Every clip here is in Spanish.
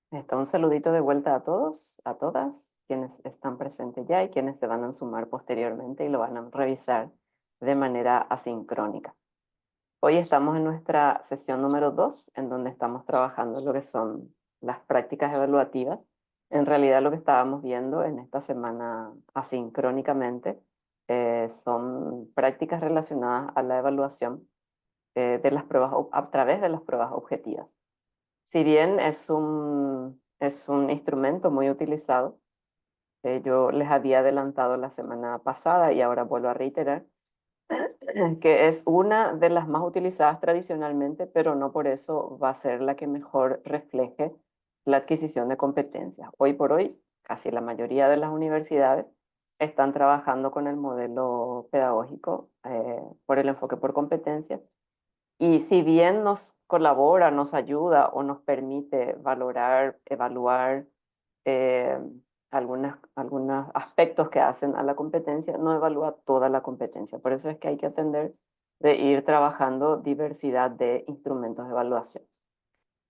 Un saludito de vuelta a todos, a todas, quienes están presentes ya y quienes se van a sumar posteriormente y lo van a revisar de manera asincrónica. Hoy estamos en nuestra sesión número 2, en donde estamos trabajando lo que son las prácticas evaluativas. En realidad lo que estábamos viendo en esta semana asincrónicamente son prácticas relacionadas a la evaluación de las pruebas a través de las pruebas objetivas. Si bien es un instrumento muy utilizado, yo les había adelantado la semana pasada y ahora vuelvo a reiterar que es una de las más utilizadas tradicionalmente, pero no por eso va a ser la que mejor refleje la adquisición de competencias. Hoy por hoy, casi la mayoría de las universidades están trabajando con el modelo pedagógico por el enfoque por competencias. Y si bien nos colabora, nos ayuda o nos permite valorar, evaluar eh, algunos aspectos que hacen a la competencia, no evalúa toda la competencia. Por eso es que hay que atender de ir trabajando diversidad de instrumentos de evaluación.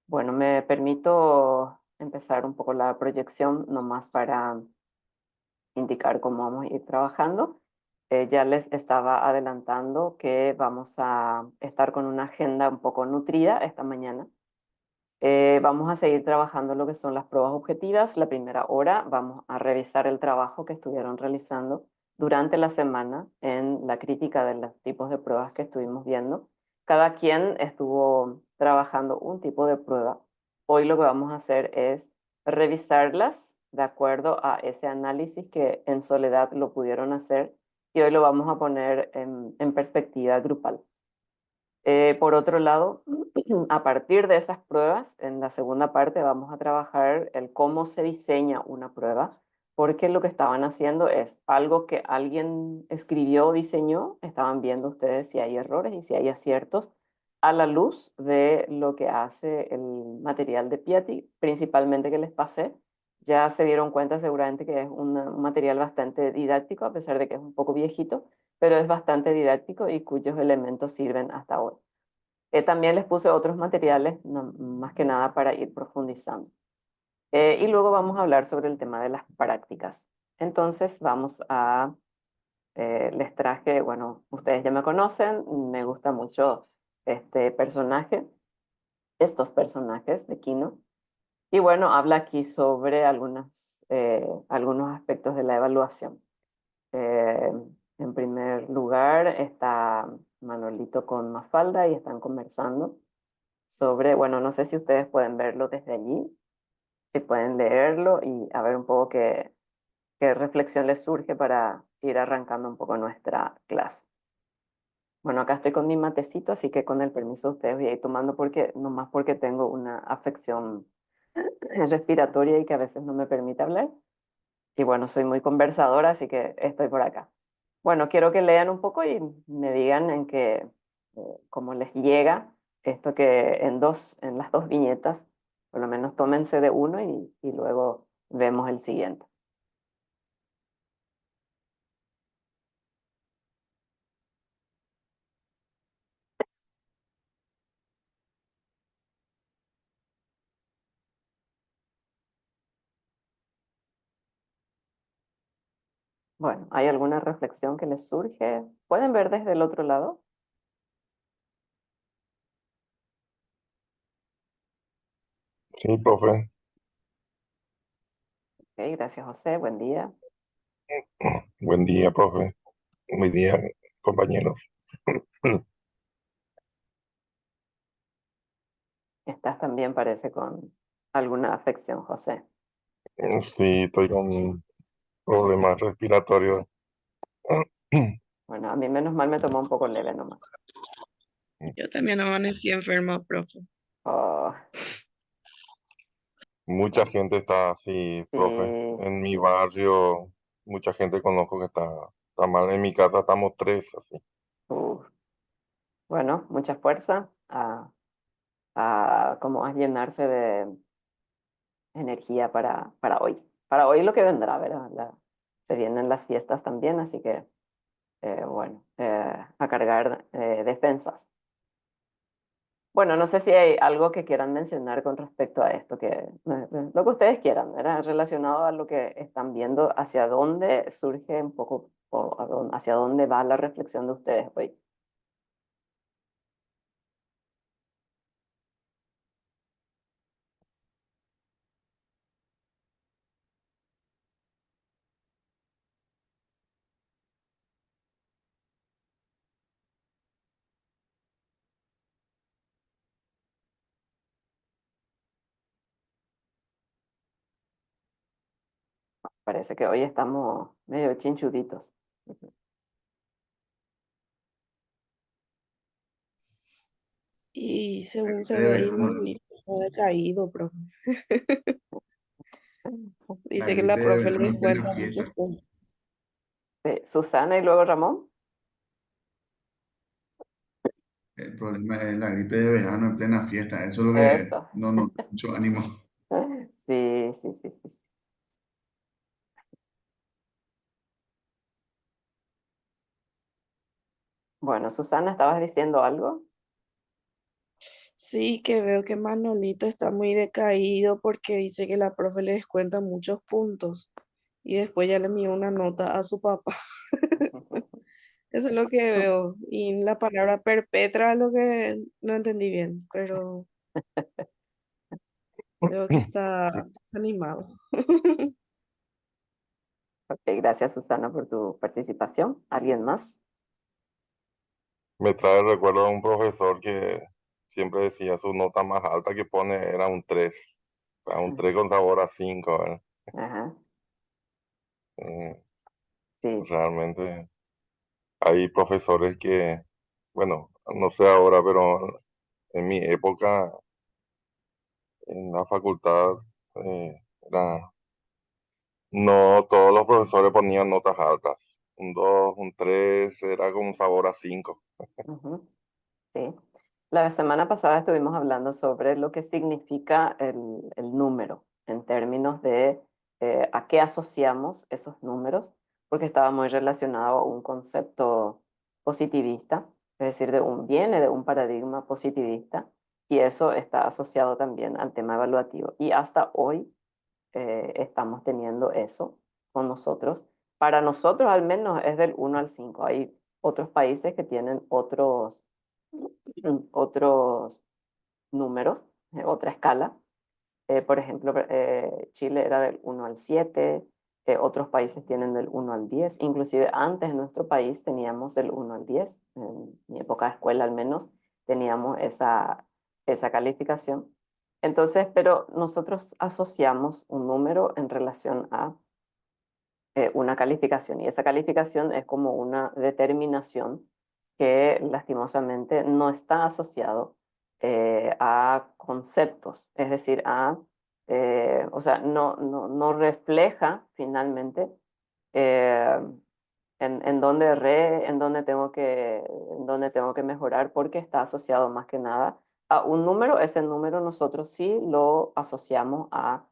Bueno, me permito empezar un poco la proyección nomás para indicar cómo vamos a ir trabajando. Ya les estaba adelantando que vamos a estar con una agenda un poco nutrida esta mañana. Vamos a seguir trabajando lo que son las pruebas objetivas. La primera hora vamos a revisar el trabajo que estuvieron realizando durante la semana en la crítica de los tipos de pruebas que estuvimos viendo. Cada quien estuvo trabajando un tipo de prueba. Hoy lo que vamos a hacer es revisarlas de acuerdo a ese análisis que en soledad lo pudieron hacer y hoy lo vamos a poner en perspectiva grupal. Por otro lado, a partir de esas pruebas, en la segunda parte vamos a trabajar el cómo se diseña una prueba, porque lo que estaban haciendo es algo que alguien escribió o diseñó, estaban viendo ustedes si hay errores y si hay aciertos a la luz de lo que hace el material de Piatti, principalmente que les pasé. Ya se dieron cuenta seguramente que es un material bastante didáctico, a pesar de que es un poco viejito, pero es bastante didáctico y cuyos elementos sirven hasta hoy. También les puse otros materiales, más que nada para ir profundizando. Y luego vamos a hablar sobre el tema de las prácticas. Entonces les traje, bueno, ustedes ya me conocen, me gusta mucho este personaje, estos personajes de Kino. Y bueno, habla aquí sobre algunos aspectos de la evaluación. Eh, en primer lugar está Manolito con Mafalda y están conversando sobre, bueno, no sé si ustedes pueden verlo desde allí, si pueden leerlo y a ver un poco qué reflexión les surge para ir arrancando un poco nuestra clase. Bueno, acá estoy con mi matecito, así que con el permiso de ustedes voy a ir tomando porque, nomás porque tengo una afección respiratoria y que a veces no me permite hablar. Y bueno, soy muy conversadora, así que estoy por acá. Bueno, quiero que lean un poco y me digan cómo les llega esto que en las dos viñetas, por lo menos tómense de uno y luego vemos el siguiente. Bueno, ¿hay alguna reflexión que les surge? ¿Pueden ver desde el otro lado? Sí, profe. Ok, gracias José, buen día. Buen día, profe. Buen día, compañeros. Estás también, parece, con alguna afección, José. Sí, estoy con problemas respiratorios. Bueno, a mí menos mal me tomó un poco leve nomás. Yo también amanecí enferma, profe. Oh, Mucha gente está así, sí. profe. En mi barrio, mucha gente conozco que está mal. En mi casa estamos tres, así. uh, Bueno, mucha fuerza como a llenarse de energía para hoy. Para hoy lo que vendrá, ¿verdad? Se vienen las fiestas también, así que, bueno, a cargar defensas. Bueno, no sé si hay algo que quieran mencionar con respecto a esto, lo que ustedes quieran, ¿verdad? Relacionado a lo que están viendo, hacia dónde surge un poco, hacia dónde va la reflexión de ustedes hoy. Parece que hoy estamos medio chinchuditos. Y según se De ve ahí, verano, Manuelito está decaído, profe. la Dice que gripe la de profe le verano en plena descuenta muchos fiesta. puntos. Susana y luego Ramón. El problema es la gripe de verano en plena fiesta. Eso es lo que Eso. no nos da mucho ánimo. Sí, sí, sí, sí. Bueno, Susana, ¿estabas diciendo algo? Sí, que veo que Manolito está muy decaído porque dice que la profe le descuenta muchos puntos y después ya le envió una nota a su papá. Eso es lo que veo. Y la palabra perpetra es lo que no entendí bien, pero veo que está desanimado. Ok, gracias Susana por tu participación. ¿Alguien más? Me trae recuerdo a un profesor que siempre decía su nota más alta que pone era un 3, o sea, un 3 con sabor a 5, ¿verdad? Ajá, Eh, sí. realmente hay profesores que, bueno, no sé ahora, pero en mi época en la facultad era, no todos los profesores ponían notas altas. Un 2, un 3 era como un sabor a 5. Ujú, sí. La semana pasada estuvimos hablando sobre lo que significa el número en términos de a qué asociamos esos números, porque estaba muy relacionado a un concepto positivista, es decir, viene de un paradigma positivista, y eso está asociado también al tema evaluativo. Y hasta hoy estamos teniendo eso con nosotros. Para nosotros al menos es del 1 al 5. Hay otros países que tienen otros números, otra escala. Por ejemplo, Chile era del 1 al 7, otros países tienen del 1 al 10, inclusive antes en nuestro país teníamos del 1 al 10, en mi época de escuela al menos teníamos esa calificación. Entonces, pero nosotros asociamos un número en relación a una calificación y esa calificación es como una determinación que lastimosamente no está asociado a conceptos, es decir, o sea, no refleja finalmente eh, en dónde tengo que mejorar porque está asociado más que nada a un número. Ese número nosotros sí lo asociamos a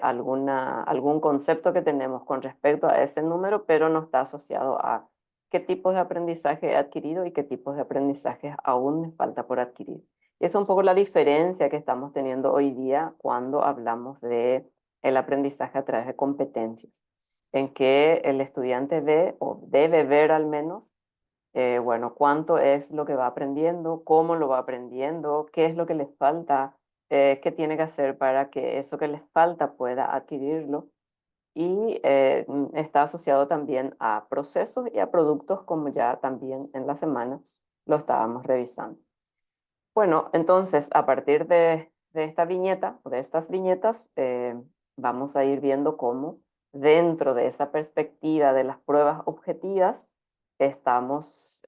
algún concepto que tenemos con respecto a ese número, pero no está asociado a qué tipos de aprendizaje he adquirido y qué tipos de aprendizajes aún me falta por adquirir. Y es un poco la diferencia que estamos teniendo hoy día cuando hablamos de el aprendizaje a través de competencias, en que el estudiante ve o debe ver al menos, bueno, cuánto es lo que va aprendiendo, cómo lo va aprendiendo, qué es lo que le falta, qué tiene que hacer para que eso que le falta pueda adquirirlo. Y está asociado también a procesos y a productos, como ya también en la semana lo estábamos revisando. Bueno, entonces a partir de esta viñeta o de estas viñetas, vamos a ir viendo cómo dentro de esa perspectiva de las pruebas objetivas estamos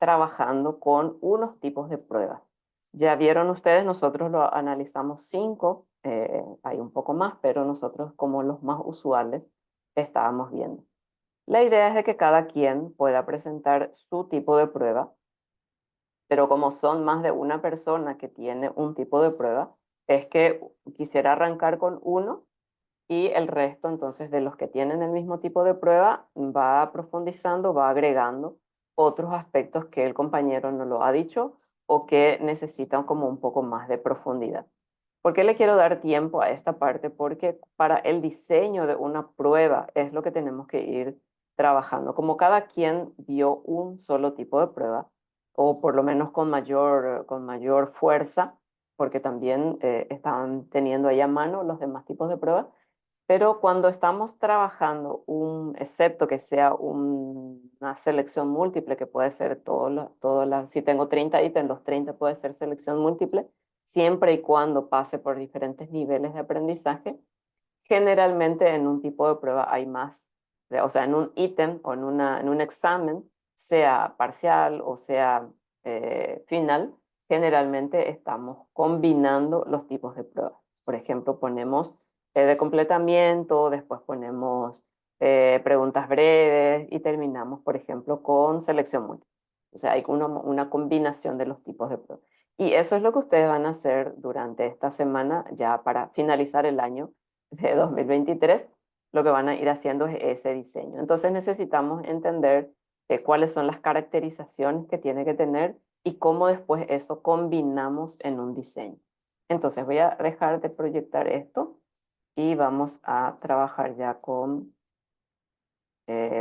trabajando con unos tipos de pruebas. Ya vieron ustedes, nosotros lo analizamos 5, hay un poco más, pero nosotros como los más usuales estábamos viendo. La idea es de que cada quien pueda presentar su tipo de prueba, pero como son más de una persona que tiene un tipo de prueba, es que quisiera arrancar con uno y el resto entonces de los que tienen el mismo tipo de prueba va profundizando, va agregando otros aspectos que el compañero no lo ha dicho o que necesitan como un poco más de profundidad. ¿Por qué le quiero dar tiempo a esta parte? Porque para el diseño de una prueba es lo que tenemos que ir trabajando. Como cada quien vio un solo tipo de prueba, o por lo menos con mayor fuerza, porque también estaban teniendo ahí a mano los demás tipos de pruebas, pero cuando estamos trabajando excepto que sea una selección múltiple, que puede ser si tengo 30 ítems, los 30 puede ser selección múltiple, siempre y cuando pase por diferentes niveles de aprendizaje. Generalmente en un tipo de prueba hay más, o sea, en un ítem o en un examen, sea parcial o sea final, generalmente estamos combinando los tipos de pruebas. Por ejemplo, ponemos de completamiento, después ponemos preguntas breves y terminamos, por ejemplo, con selección múltiple. O sea, hay una combinación de los tipos de pruebas. Y eso es lo que ustedes van a hacer durante esta semana ya para finalizar el año de 2023. Lo que van a ir haciendo es ese diseño. Entonces necesitamos entender cuáles son las caracterizaciones que tiene que tener y cómo después eso combinamos en un diseño. Entonces voy a dejar de proyectar esto y vamos a trabajar ya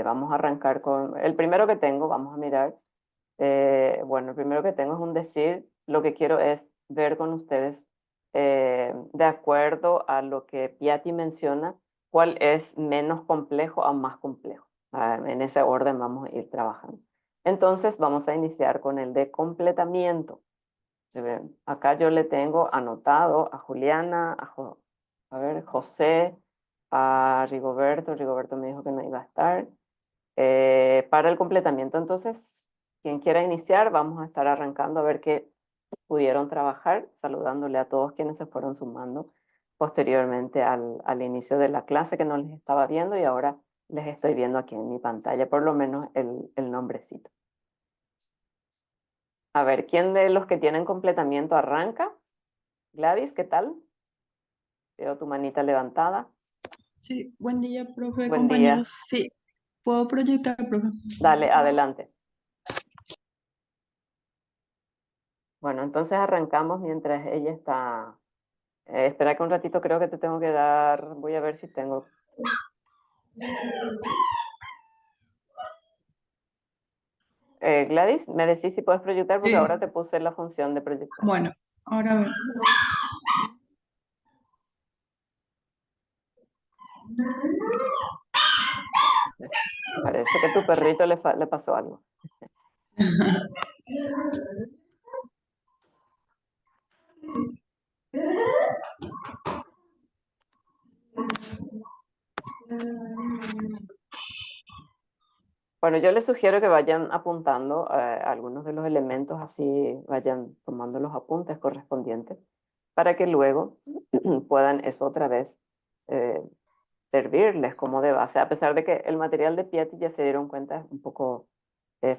vamos a arrancar con, el primero que tengo, vamos a mirar, bueno, el primero que tengo es un decir, lo que quiero es ver con ustedes, de acuerdo a lo que Piatti menciona, cuál es menos complejo a más complejo. En ese orden vamos a ir trabajando. Entonces vamos a iniciar con el de completamiento. ¿Se ven? Acá yo le tengo anotado a Juliana, a ver, José, a Rigoberto. Rigoberto me dijo que no iba a estar. Para el completamiento, entonces, quien quiera iniciar, vamos a estar arrancando a ver qué pudieron trabajar, saludándole a todos quienes se fueron sumando posteriormente al inicio de la clase que no les estaba viendo y ahora les estoy viendo aquí en mi pantalla, por lo menos el nombrecito. A ver, ¿quién de los que tienen completamiento arranca? Gladys, ¿qué tal? Veo tu manita levantada. Sí, buen día, profe, Buen día. compañeros. Sí, puedo proyectar, profe. Dale, adelante. Bueno, entonces arrancamos mientras ella está. Espera que un ratito, creo que te tengo que dar. Voy a ver si tengo. Gladys, me decís si puedes proyectar porque Sí, ahora te puse la función de proyectar. bueno, ahora veo. Parece que a tu perrito le pasó algo. Bueno, yo les sugiero que vayan apuntando algunos de los elementos, así vayan tomando los apuntes correspondientes, para que luego puedan eso otra vez eh, servirles como de base, a pesar de que el material de Piatti ya se dieron cuenta es un poco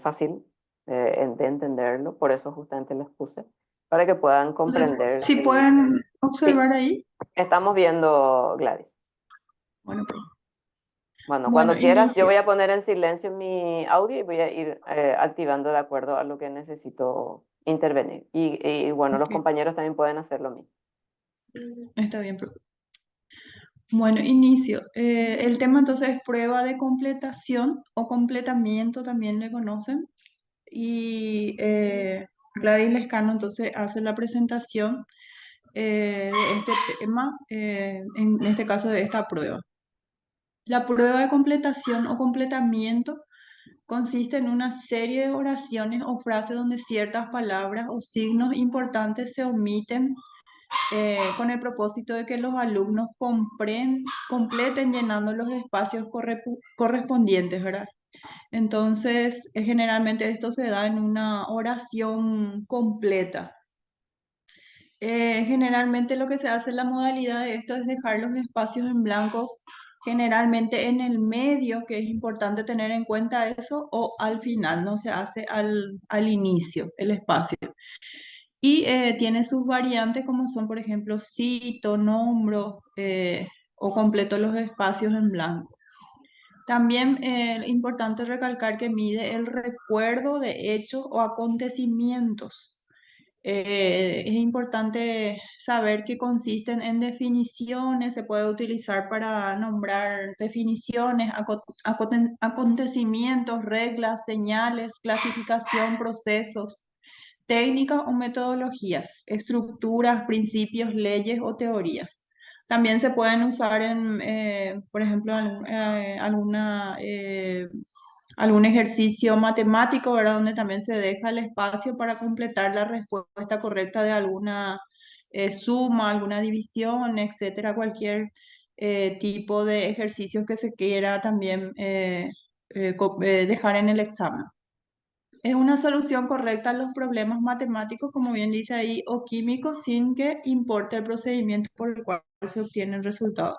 fácil de entenderlo, por eso justamente les puse, para que puedan comprender. Si pueden Sí, observar ahí. estamos viendo, Gladys. Bueno, profe. Bueno, Bueno, cuando quieras, yo inicio. voy a poner en silencio mi audio y voy a ir activando de acuerdo a lo que necesito intervenir. Y bueno, los Ok, compañeros también pueden hacer lo mismo. está bien, profe. Bueno, inicio. El tema entonces es prueba de completación o completamiento, también le conocen. Y Gladys Lescano entonces hace la presentación de este tema, en este caso de esta prueba. La prueba de completación o completamiento consiste en una serie de oraciones o frases donde ciertas palabras o signos importantes se omiten con el propósito de que los alumnos completen llenando los espacios correspondientes, ¿verdad? Entonces, generalmente esto se da en una oración completa. Generalmente lo que se hace en la modalidad de esto es dejar los espacios en blanco, generalmente en el medio, que es importante tener en cuenta eso, o al final, no se hace al inicio el espacio. Y tiene sus variantes como son, por ejemplo, cito, nombro o completo los espacios en blanco. También es importante recalcar que mide el recuerdo de hechos o acontecimientos. Es importante saber que consisten en definiciones, se puede utilizar para nombrar definiciones, acontecimientos, reglas, señales, clasificación, procesos, técnicas o metodologías, estructuras, principios, leyes o teorías. También se pueden usar en, por ejemplo, algún ejercicio matemático, ¿verdad? Donde también se deja el espacio para completar la respuesta correcta de alguna suma, alguna división, etcétera, cualquier tipo de ejercicios que se quiera también dejar en el examen. Es una solución correcta a los problemas matemáticos, como bien dice ahí, o químicos, sin que importe el procedimiento por el cual se obtiene el resultado.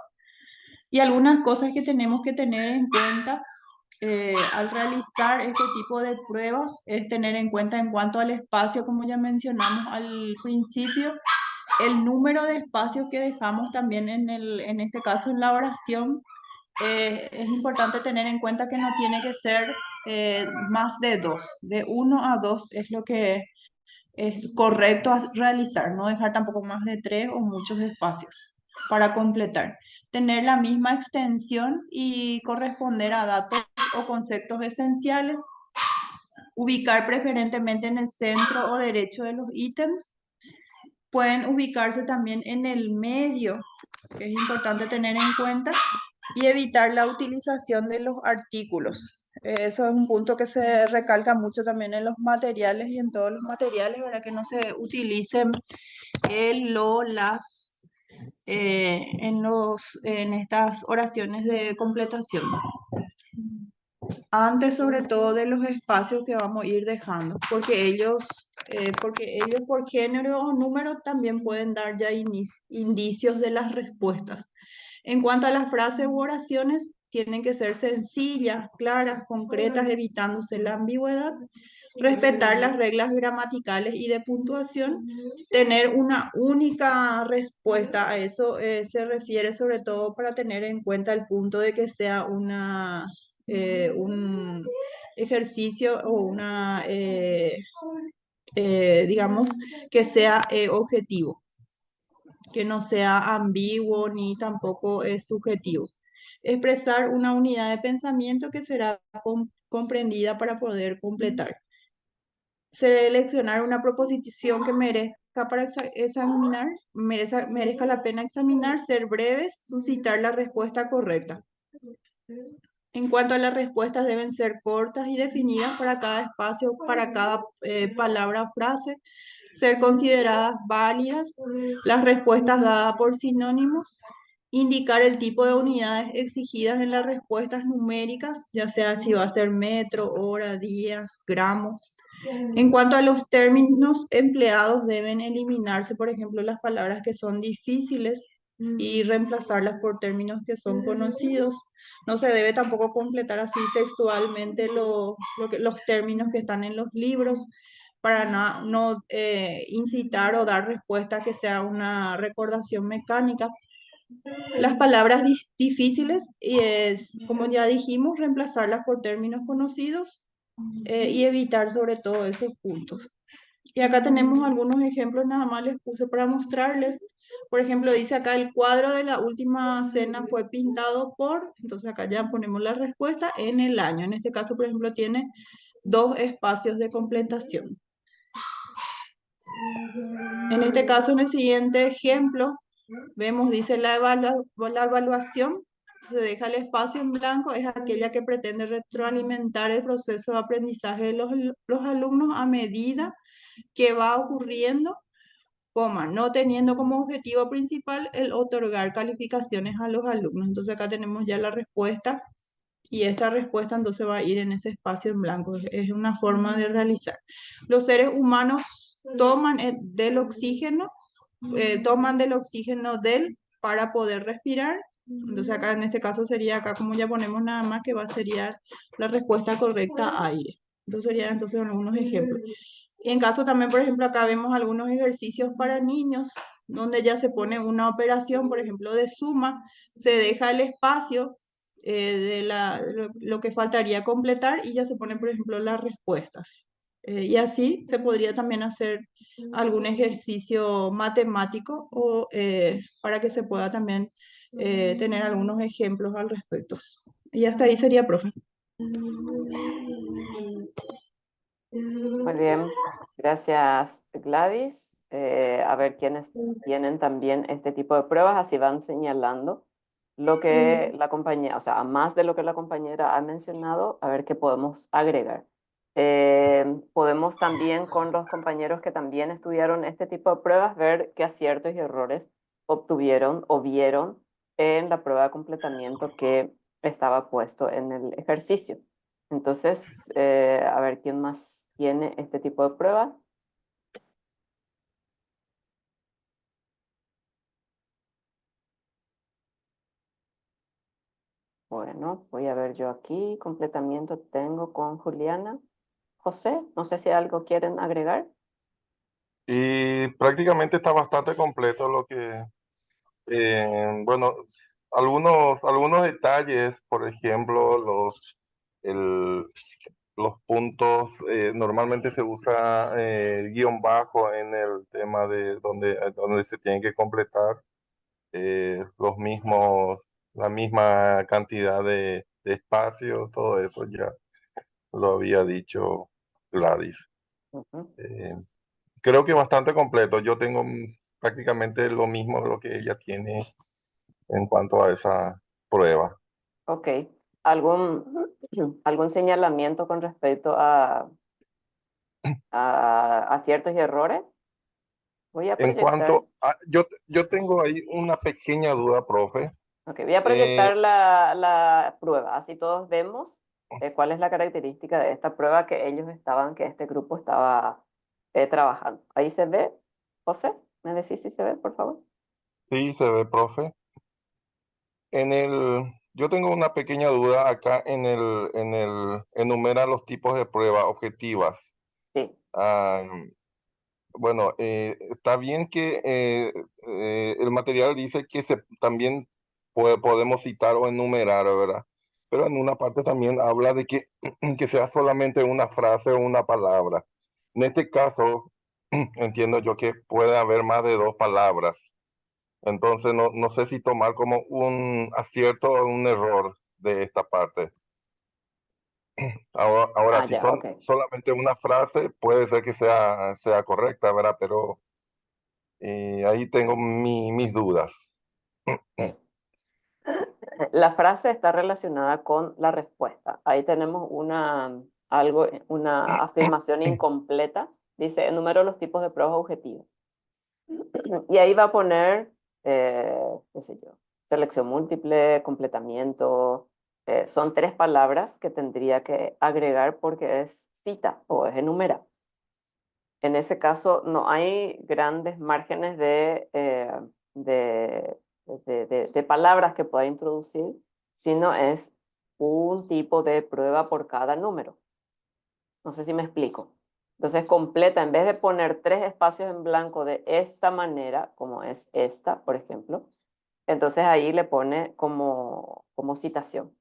Y algunas cosas que tenemos que tener en cuenta al realizar este tipo de pruebas es tener en cuenta en cuanto al espacio, como ya mencionamos al principio, el número de espacios que dejamos también en este caso en la oración. Es importante tener en cuenta que no tiene que ser más de dos, de uno a dos es lo que es correcto realizar, no dejar tampoco más de tres o muchos espacios para completar. Tener la misma extensión y corresponder a datos o conceptos esenciales. Ubicar preferentemente en el centro o derecho de los ítems. Pueden ubicarse también en el medio, que es importante tener en cuenta, y evitar la utilización de los artículos. Eso es un punto que se recalca mucho también en los materiales y en todos los materiales, para que no se utilicen el, lo, las en estas oraciones de completación. Antes, sobre todo, de los espacios que vamos a ir dejando, porque ellos por género o número también pueden dar ya indicios de las respuestas. En cuanto a las frases u oraciones, tienen que ser sencillas, claras, concretas, evitándose la ambigüedad, respetar las reglas gramaticales y de puntuación, tener una única respuesta. A eso se refiere sobre todo para tener en cuenta el punto de que sea un ejercicio o digamos, que sea objetivo, que no sea ambiguo ni tampoco subjetivo. Expresar una unidad de pensamiento que será comprendida para poder completar. Seleccionar una proposición que merezca para examinar, merezca la pena examinar, ser breves, suscitar la respuesta correcta. En cuanto a las respuestas, deben ser cortas y definidas para cada espacio, para cada palabra o frase, ser consideradas válidas, las respuestas dadas por sinónimos, indicar el tipo de unidades exigidas en las respuestas numéricas, ya sea si va a ser metro, hora, días, gramos. En cuanto a los términos empleados, deben eliminarse, por ejemplo, las palabras que son difíciles y reemplazarlas por términos que son conocidos. No se debe tampoco completar así textualmente los términos que están en los libros para no incitar o dar respuesta que sea una recordación mecánica. Las palabras difíciles, como ya dijimos, reemplazarlas por términos conocidos y evitar sobre todo esos puntos. Y acá tenemos algunos ejemplos, nada más les puse para mostrarles. Por ejemplo, dice acá el cuadro de la última cena fue pintado por, entonces acá ya ponemos la respuesta en el año. En este caso, por ejemplo, tiene 2 espacios de completación. En este caso, en el siguiente ejemplo, vemos, dice la evaluación, se deja el espacio en blanco, es aquella que pretende retroalimentar el proceso de aprendizaje de los alumnos a medida que va ocurriendo, no teniendo como objetivo principal el otorgar calificaciones a los alumnos. Entonces acá tenemos ya la respuesta y esta respuesta entonces va a ir en ese espacio en blanco. Es una forma de realizar. Los seres humanos toman del oxígeno, para poder respirar. Entonces acá en este caso sería acá como ya ponemos nada más que va a ser la respuesta correcta aire. Entonces serían entonces algunos ejemplos. Y en caso también, por ejemplo, acá vemos algunos ejercicios para niños, donde ya se pone una operación, por ejemplo, de suma, se deja el espacio de lo que faltaría completar y ya se ponen, por ejemplo, las respuestas. Y así se podría también hacer algún ejercicio matemático o para que se pueda también tener algunos ejemplos al respecto. Y hasta ahí sería, profe. Muy bien, gracias Gladys. A ver quiénes tienen también este tipo de pruebas, así van señalando lo que la compañera, o sea, a más de lo que la compañera ha mencionado, a ver qué podemos agregar. Podemos también con los compañeros que también estudiaron este tipo de pruebas ver qué aciertos y errores obtuvieron o vieron en la prueba de completamiento que estaba puesto en el ejercicio. Entonces, a ver quién más tiene este tipo de pruebas. Bueno, voy a ver yo aquí. Completamiento tengo con Juliana. José, no sé si algo quieren agregar. Y prácticamente está bastante completo lo que, bueno, algunos detalles, por ejemplo, el, los puntos, normalmente se usa guión bajo en el tema de donde se tienen que completar la misma cantidad de espacios, todo eso ya lo había dicho Gladys. Ujú. Eh, Creo que bastante completo. Yo tengo prácticamente lo mismo de lo que ella tiene en cuanto a esa prueba. Ok. ¿Algún, algún señalamiento con respecto a aciertos y errores? Voy a En proyectar. cuanto a, yo tengo ahí una pequeña duda, profe. Ok, voy a Eh, proyectar la prueba, así todos vemos cuál es la característica de esta prueba que ellos estaban, que este grupo estaba trabajando. Ahí se ve, José, ¿me decís si se ve, por favor? sí, se ve, profe. Yo tengo una pequeña duda acá enumera los tipos de pruebas objetivas. Sí, Ah, bueno, está bien que el material dice que también podemos citar o enumerar, ¿verdad? Pero en una parte también habla de que, que sea solamente una frase o una palabra. En este caso, entiendo yo que puede haber más de dos palabras. Entonces, no sé si tomar como un acierto o un error de esta parte. Ahora, si ya, son ok. solamente una frase, puede ser que sea correcta, ¿verdad? Pero ahí tengo mis dudas. Ok. La frase está relacionada con la respuesta. Ahí tenemos una afirmación incompleta. Dice, enumero los tipos de pruebas objetivas. Y ahí va a poner, qué sé yo, selección múltiple, completamiento. Son tres palabras que tendría que agregar porque es cita o es enumera. En ese caso no hay grandes márgenes de, de palabras que pueda introducir, sino es un tipo de prueba por cada número. No sé si me explico. Entonces completa, en vez de poner tres espacios en blanco de esta manera, como es esta, por ejemplo, entonces ahí le pone como citación.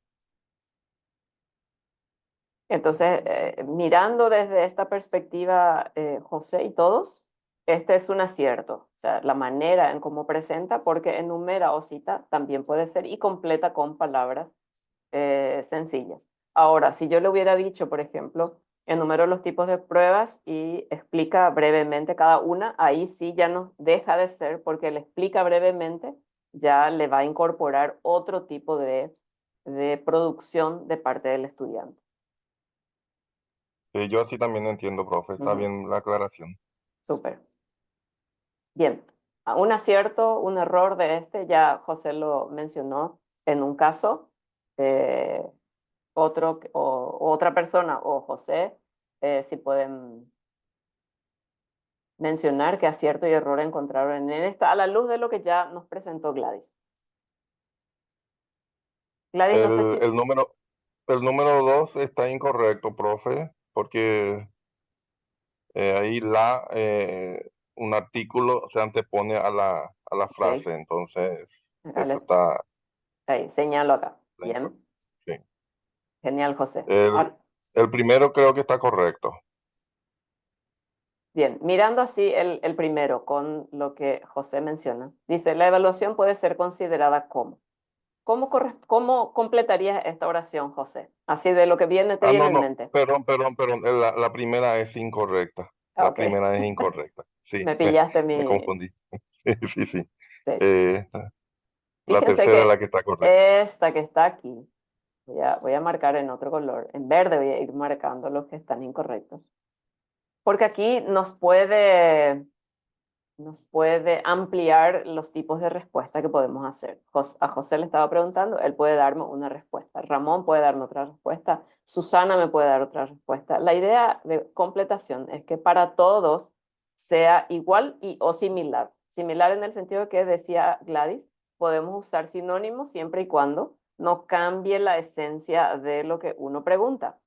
Entonces, mirando desde esta perspectiva, José y todos, este es un acierto. O sea, la manera en cómo presenta, porque enumera o cita también puede ser y completa con palabras sencillas. Ahora, si yo le hubiera dicho, por ejemplo, enumero los tipos de pruebas y explica brevemente cada una, ahí sí ya no deja de ser, porque le explica brevemente, ya le va a incorporar otro tipo de producción de parte del estudiante. Yo así también entiendo, profe. Está Ujú. bien la aclaración. Súper. Bien. Un acierto, un error de este, ya José lo mencionó en un caso. eh, otra persona o José, si pueden mencionar qué acierto y error encontraron en esta, a la luz de lo que ya nos presentó Gladys. Gladys, no sé El, si... el número, el número 2 está incorrecto, profe, porque ahí un artículo se antepone a la Ok, frase. Entonces, acá eso está ahí, señalo acá. incorrecto. Bien, Sí. genial, José. El, el primero creo que está correcto. Bien, mirando así el primero con lo que José menciona. Dice, la evaluación puede ser considerada como. ¿Cómo completarías esta oración, José? Así de lo que te Ah, viene no, en no, mente. perdón. La primera es incorrecta. Ah, La ok, primera es incorrecta. Sí, me pillaste me confundí. Sí, sí. sí. Eh, la Fíjense tercera es la que que está correcta. esta que está aquí, voy a marcar en otro color. En verde voy a ir marcando los que están incorrectos. Porque aquí nos puede ampliar los tipos de respuesta que podemos hacer. A José le estaba preguntando, él puede darme una respuesta. Ramón puede darme otra respuesta. Susana me puede dar otra respuesta. La idea de completación es que para todos sea igual y o similar. Similar en el sentido de que decía Gladys, podemos usar sinónimos siempre y cuando no cambie la esencia de lo que uno pregunta.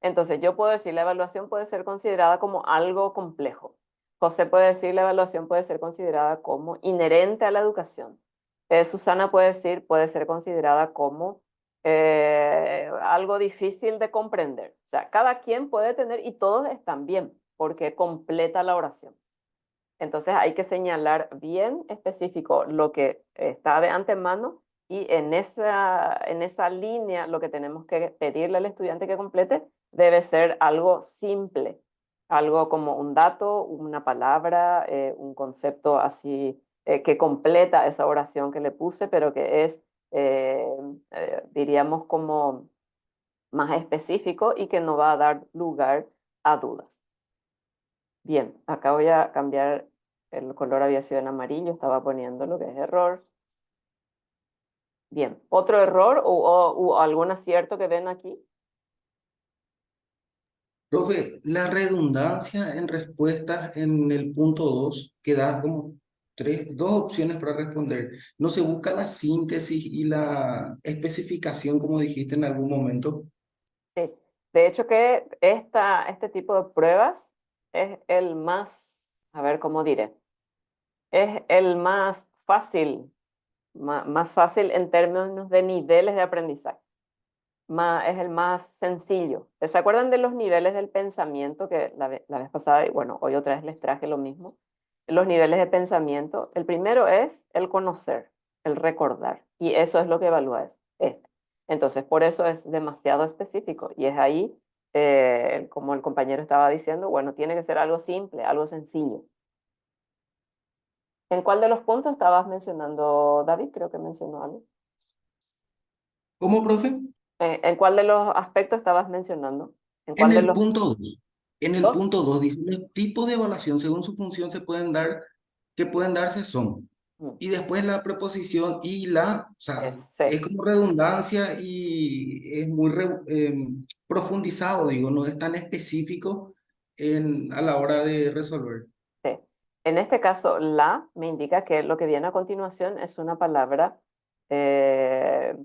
Entonces, yo puedo decir, la evaluación puede ser considerada como algo complejo. José puede decir, la evaluación puede ser considerada como inherente a la educación. Susana puede decir, puede ser considerada como algo difícil de comprender. O sea, cada quien puede tener y todos están bien porque completa la oración. Entonces hay que señalar bien específico lo que está de antemano y en esa línea lo que tenemos que pedirle al estudiante que complete debe ser algo simple, algo como un dato, una palabra, un concepto así que completa esa oración que le puse, pero que es, diríamos, como más específico y que no va a dar lugar a dudas. Bien, acá voy a cambiar, el color había sido en amarillo, estaba poniendo lo que es error. Bien, ¿otro error o algún acierto que ven aquí? Profe, la redundancia en respuestas en el punto 2 que da como dos opciones para responder. ¿No se busca la síntesis y la especificación, como dijiste en algún momento? Sí. De hecho que este tipo de pruebas es el más, a ver cómo diré, es el más fácil, más fácil en términos de niveles de aprendizaje. Es el más sencillo. ¿Se acuerdan de los niveles del pensamiento que la vez pasada, y bueno, hoy otra vez les traje lo mismo? Los niveles de pensamiento, el primero es el conocer, el recordar, y eso es lo que evalúa este. Entonces, por eso es demasiado específico, y es ahí, como el compañero estaba diciendo, bueno, tiene que ser algo simple, algo sencillo. ¿En cuál de los puntos estabas mencionando, David? Creo que mencionó algo. ¿Cómo, profe? ¿En cuál de los aspectos estabas mencionando? ¿En En cuál de el los punto 2, en el dos? punto 2 dice los tipos de evaluación según su función se pueden dar, que pueden darse son. Mm, Y después la preposición y la, o sea, sí, es como redundancia y es muy profundizado, digo, no es tan específico a la hora de resolver. sí. En este caso, la me indica que lo que viene a continuación es una palabra eh,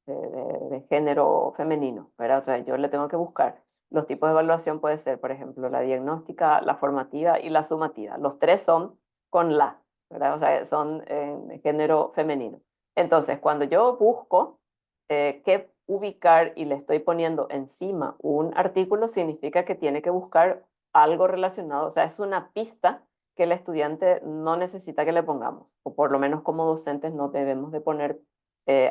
de género femenino, ¿verdad? O sea, yo le tengo que buscar. Los tipos de evaluación puede ser, por ejemplo, la diagnóstica, la formativa y la sumativa. Los tres son con la, ¿verdad? O sea, son en género femenino. Entonces, cuando yo busco qué ubicar y le estoy poniendo encima un artículo, significa que tiene que buscar algo relacionado, o sea, es una pista que el estudiante no necesita que le pongamos, o por lo menos como docentes no debemos de poner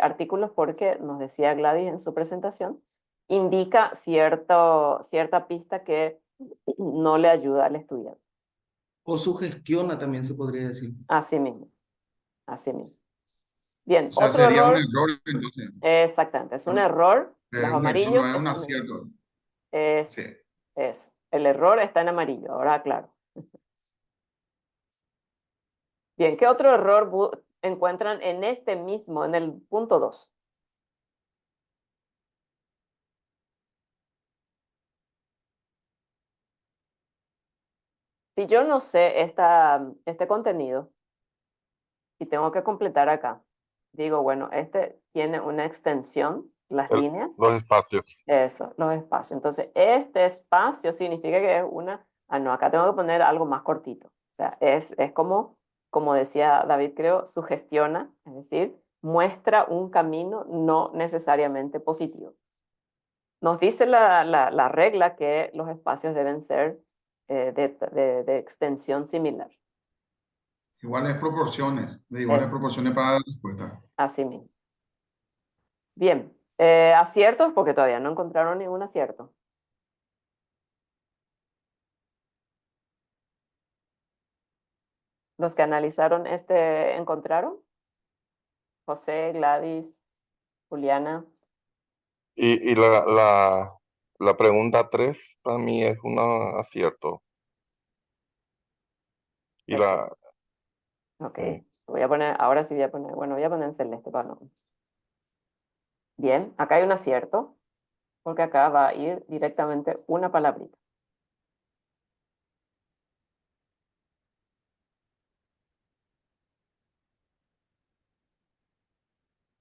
artículos porque nos decía Gladys en su presentación, indica cierta pista que no le ayuda al estudiante. O sugestiona también se podría decir. Así mismo, así mismo. Bien, O sea, otro sería un error, error entonces. exactamente, es un error, los Un error, no amarillos es un están en, acierto. eso, Sí. eso, el error está en amarillo, ahora claro. Bien, ¿qué otro error encuentran en este mismo, en el punto 2? Si yo no sé este contenido y tengo que completar acá, digo, bueno, este tiene una extensión, las líneas, Los espacios. eso, los espacios. Entonces, este espacio significa que es no, acá tengo que poner algo más cortito. O sea, es como decía David, creo, sugestiona, es decir, muestra un camino no necesariamente positivo. Nos dice la regla que los espacios deben ser de extensión similar. Iguales proporciones, de iguales Eso. proporciones para la respuesta. Así mismo. Bien, aciertos porque todavía no encontraron ningún acierto. Los que analizaron ¿encontraron? José, Gladys, Juliana. Y la pregunta 3 para mí es un acierto. Y Perfecto. Ok, sí. voy a poner, ahora sí voy a poner, bueno, voy a poner en celeste para no. Bien, acá hay un acierto, porque acá va a ir directamente una palabrita.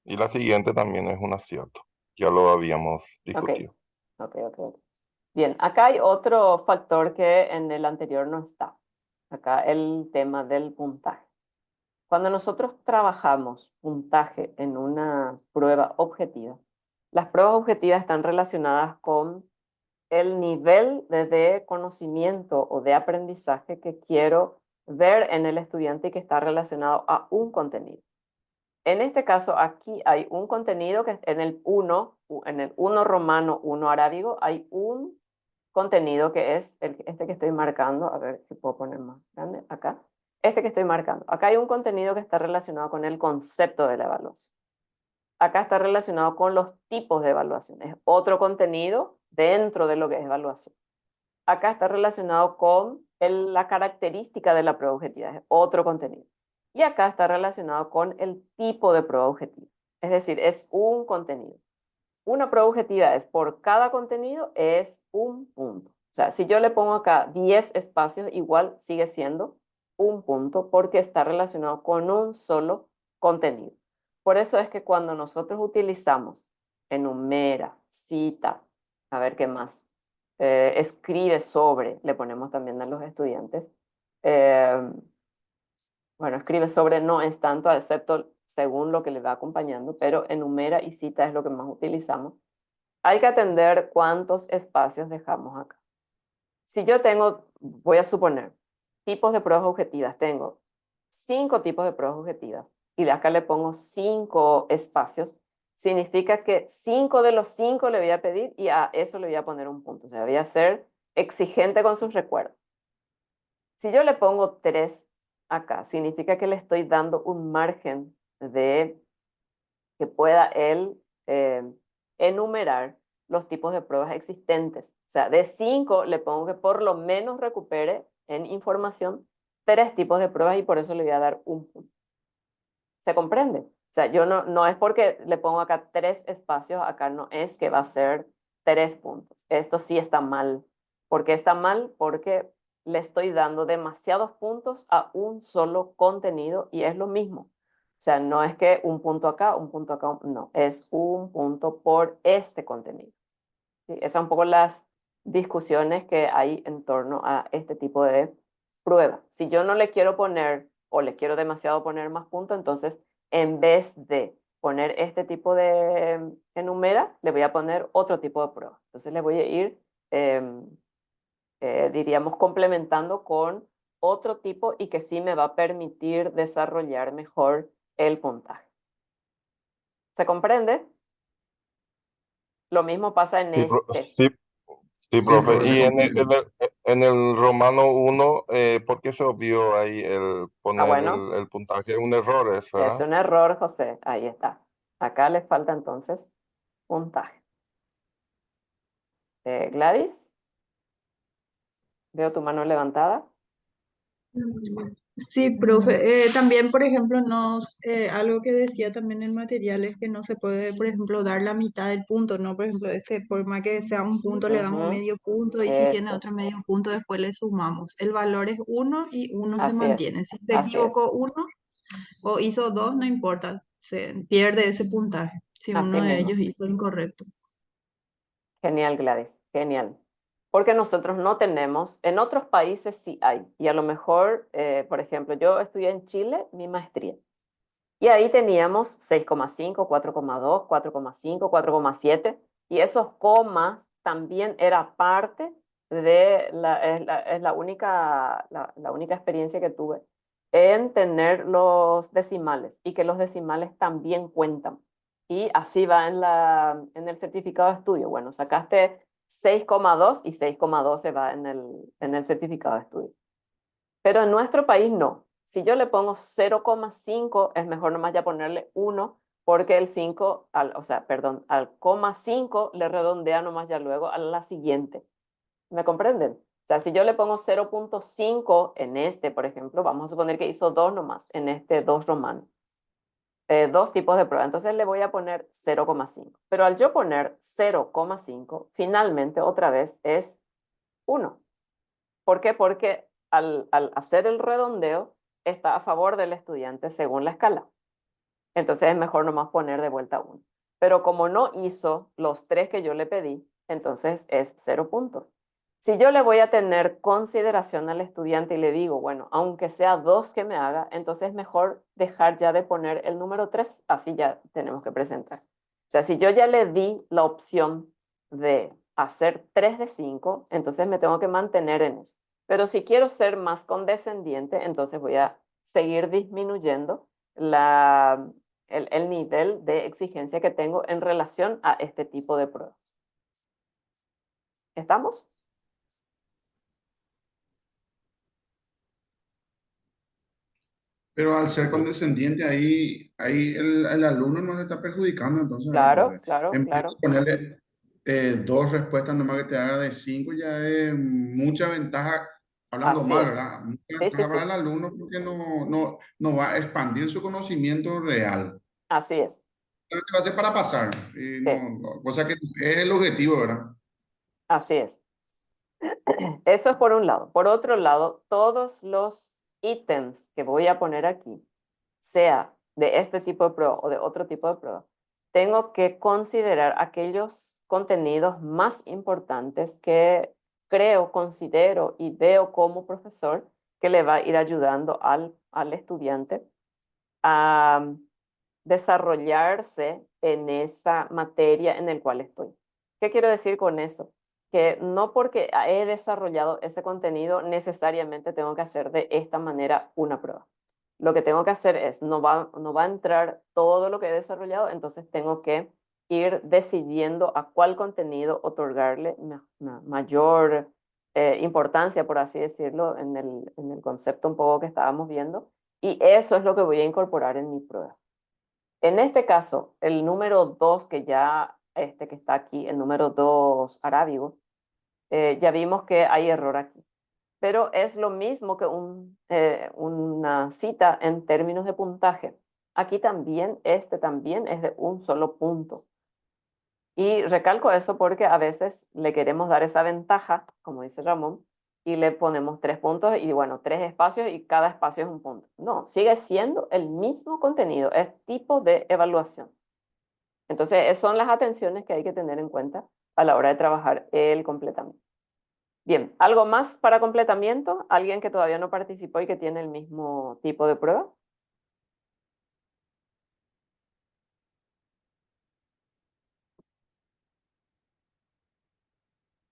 Y la siguiente también es un acierto. Ya lo habíamos Ok, discutido. ok. Bien, acá hay otro factor que en el anterior no está. Acá el tema del puntaje. Cuando nosotros trabajamos puntaje en una prueba objetiva, las pruebas objetivas están relacionadas con el nivel de conocimiento o de aprendizaje que quiero ver en el estudiante y que está relacionado a un contenido. En este caso, aquí hay un contenido que en el 1 romano, 1 arábigo, hay un contenido que es este que estoy marcando. A ver si puedo poner más grande acá. Este que estoy marcando. Acá hay un contenido que está relacionado con el concepto de la evaluación. Acá está relacionado con los tipos de evaluación. Es otro contenido dentro de lo que es evaluación. Acá está relacionado con la característica de la prueba objetiva. Es otro contenido. Y acá está relacionado con el tipo de prueba objetiva. Es decir, es un contenido. Una prueba objetiva es por cada contenido es un punto. O sea, si yo le pongo acá 10 espacios, igual sigue siendo un punto porque está relacionado con un solo contenido. Por eso es que cuando nosotros utilizamos enumera, cita, a ver qué más, escribe sobre, le ponemos también a los estudiantes. Eh, bueno, escribe sobre no es tanto, excepto según lo que le va acompañando, pero enumera y cita es lo que más utilizamos. Hay que atender cuántos espacios dejamos acá. Si yo tengo, voy a suponer, tipos de pruebas objetivas, tengo 5 tipos de pruebas objetivas y de acá le pongo 5 espacios, significa que 5 de los 5 le voy a pedir y a eso le voy a poner un punto. O sea, voy a ser exigente con sus recuerdos. Si yo le pongo 3 acá, significa que le estoy dando un margen de que pueda él enumerar los tipos de pruebas existentes. O sea, de 5 le pongo que por lo menos recupere en información 3 tipos de pruebas y por eso le voy a dar un punto. ¿Se comprende? O sea, yo no es porque le pongo acá 3 espacios, acá no es que va a ser 3 puntos. Esto sí está mal. ¿Por qué está mal? Porque le estoy dando demasiados puntos a un solo contenido y es lo mismo. O sea, no es que un punto acá, no, es un punto por este contenido. ¿Sí? Esas son un poco las discusiones que hay en torno a este tipo de prueba. Si yo no le quiero poner o le quiero demasiado poner más puntos, entonces en vez de poner este tipo de enumera, le voy a poner otro tipo de prueba. Entonces le voy a ir, diríamos, complementando con otro tipo y que sí me va a permitir desarrollar mejor el puntaje. ¿Se comprende? Lo mismo pasa en este. Sí, sí, Sí, profe. profe, se Y comprende. en el Romano 1, ¿por qué se obvió ahí el Ah, poner bueno, el puntaje? Un error, es ¿verdad? un error, José. Ahí está. Acá le falta entonces puntaje. Gladys, veo tu mano levantada. Sí, profe. También, por ejemplo, algo que decía también en material es que no se puede, por ejemplo, dar la mitad del punto, ¿no? Por ejemplo, por más que sea un punto, le damos Ujú, medio punto y si tiene eso, otro medio punto, después le sumamos. El valor es uno y uno se así es, mantiene. Si se así es, equivocó uno o hizo dos, no importa, se pierde ese puntaje si así uno de ellos mismo. hizo incorrecto. Genial, Gladys, genial. Porque nosotros no tenemos, en otros países sí hay, y a lo mejor, por ejemplo, yo estudié en Chile mi maestría, y ahí teníamos 6,5, 4,2, 4,5, 4,7, y esos comas también era parte es la única, la única experiencia que tuve en tener los decimales y que los decimales también cuentan. Y así va en el certificado de estudio. Bueno, sacaste 6,2 y 6,12 va en el certificado de estudio. Pero en nuestro país no. Si yo le pongo 0,5, es mejor nomás ya ponerle 1, porque el 5, o sea, perdón, al coma 5 le redondea nomás ya luego a la siguiente. ¿Me comprenden? O sea, si yo le pongo 0,5 en este, por ejemplo, vamos a suponer que hizo 2 nomás, en este 2 romano. Dos tipos de prueba. Entonces le voy a poner 0,5. Pero al yo poner 0,5, finalmente otra vez es 1. ¿Por qué? Porque al hacer el redondeo está a favor del estudiante según la escala. Entonces es mejor nomás poner de vuelta 1. Pero como no hizo los 3 que yo le pedí, entonces es 0 puntos. Si yo le voy a tener consideración al estudiante y le digo, bueno, aunque sea 2 que me haga, entonces es mejor dejar ya de poner el número 3, así ya tenemos que presentar. O sea, si yo ya le di la opción de hacer 3 de 5, entonces me tengo que mantener en eso. Pero si quiero ser más condescendiente, entonces voy a seguir disminuyendo el nivel de exigencia que tengo en relación a este tipo de pruebas. ¿Estamos? Pero al ser Sí. condescendiente, ahí el alumno no se está perjudicando, entonces, ¿verdad, Claro, profe? claro, En vez de claro. ponerle dos respuestas nomás que te haga de cinco, ya es mucha ventaja, hablando Así mal, es. ¿verdad? Mucha Sí, sí, ventaja para sí. el alumno porque no va a expandir su conocimiento real. Así es. Solamente va a ser para pasar, y Sí, cosa que es el objetivo, ¿verdad? así es. Eso es por un lado. Por otro lado, todos los ítems que voy a poner aquí, sea de este tipo de prueba o de otro tipo de prueba, tengo que considerar aquellos contenidos más importantes que creo, considero y veo como profesor que le va a ir ayudando al estudiante a desarrollarse en esa materia en el cual estoy. ¿Qué quiero decir con eso? Que no porque he desarrollado ese contenido necesariamente tengo que hacer de esta manera una prueba. Lo que tengo que hacer es, no va a entrar todo lo que he desarrollado, entonces tengo que ir decidiendo a cuál contenido otorgarle mayor importancia, por así decirlo, en el concepto un poco que estábamos viendo. Y eso es lo que voy a incorporar en mi prueba. En este caso, el número 2 que ya, que está aquí, el número 2 arábigo, ya vimos que hay error aquí. Pero es lo mismo que una cita en términos de puntaje. Aquí también, este también es de un solo punto. Y recalco eso porque a veces le queremos dar esa ventaja, como dice Ramón, y le ponemos 3 puntos y bueno, 3 espacios y cada espacio es un punto. No, sigue siendo el mismo contenido, es tipo de evaluación. Entonces, son las atenciones que hay que tener en cuenta a la hora de trabajar el completamiento. Bien, ¿algo más para completamiento? ¿Alguien que todavía no participó y que tiene el mismo tipo de prueba?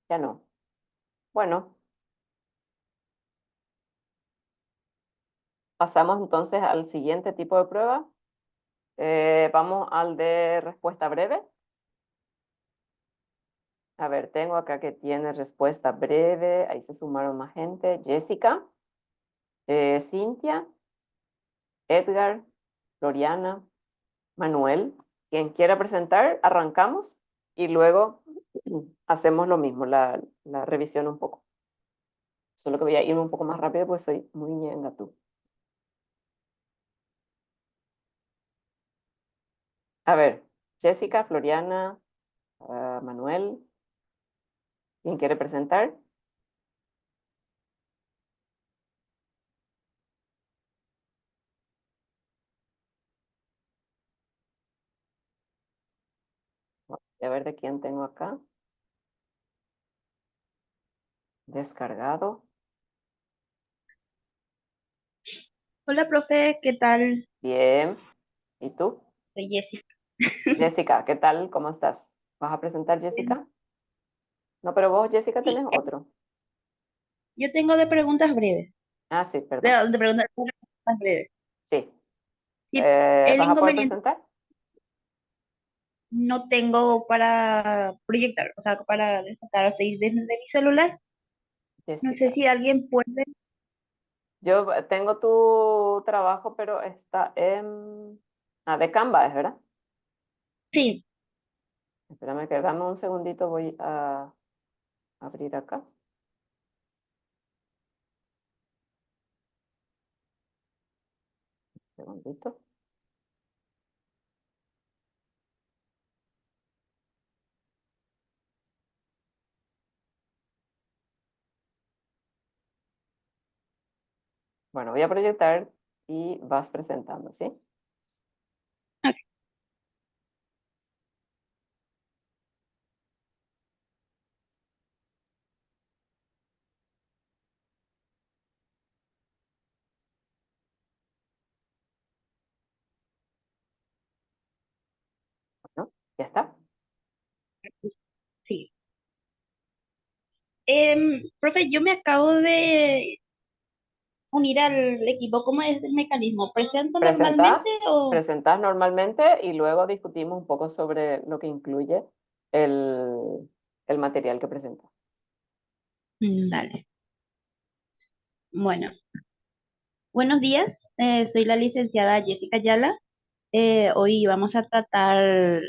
Ya no. Bueno, pasamos entonces al siguiente tipo de prueba. Vamos al de respuesta breve. A ver, tengo acá que tiene respuesta breve. Ahí se sumaron más gente. Jessica, Cintia, Edgar, Floriana, Manuel. Quien quiera presentar, arrancamos y luego hacemos lo mismo, la revisión un poco. Solo que voy a irme un poco más rápido porque soy muy ñenga tú. A ver, Jessica, Floriana, Manuel, ¿quién quiere presentar? A ver de quién tengo acá. Descargado. Hola, profe, ¿qué tal? Bien. ¿Y tú? Soy Jessica. Jessica, ¿qué tal? ¿Cómo estás? ¿Vas a presentar, Bien. Jessica? No, pero vos, Jessica, Sí, tenés otro. Yo tengo de preguntas breves. Ah, sí, perdón. De preguntas breves. Sí. Sí, el ¿Vas a poder inconveniente presentar? no tengo para proyectar, o sea, para sacar así desde mi celular. No sé Jessica. si alguien puede. Yo tengo tu trabajo, pero está en... Ah, de Canva, ¿es verdad? Sí, Espérame que dame un segundito, voy a abrir acá. Un segundito. Bueno, voy a proyectar y vas presentando, ¿sí? ok. ¿No? ¿Ya está? Sí. Profe, yo me acabo de unir al equipo. ¿Cómo es el mecanismo? ¿Presento normalmente Presentás, o...? presentás normalmente y luego discutimos un poco sobre lo que incluye el material que presentas. Dale. Bueno, buenos días. Soy la licenciada Jessica Ayala. Hoy vamos a tratar,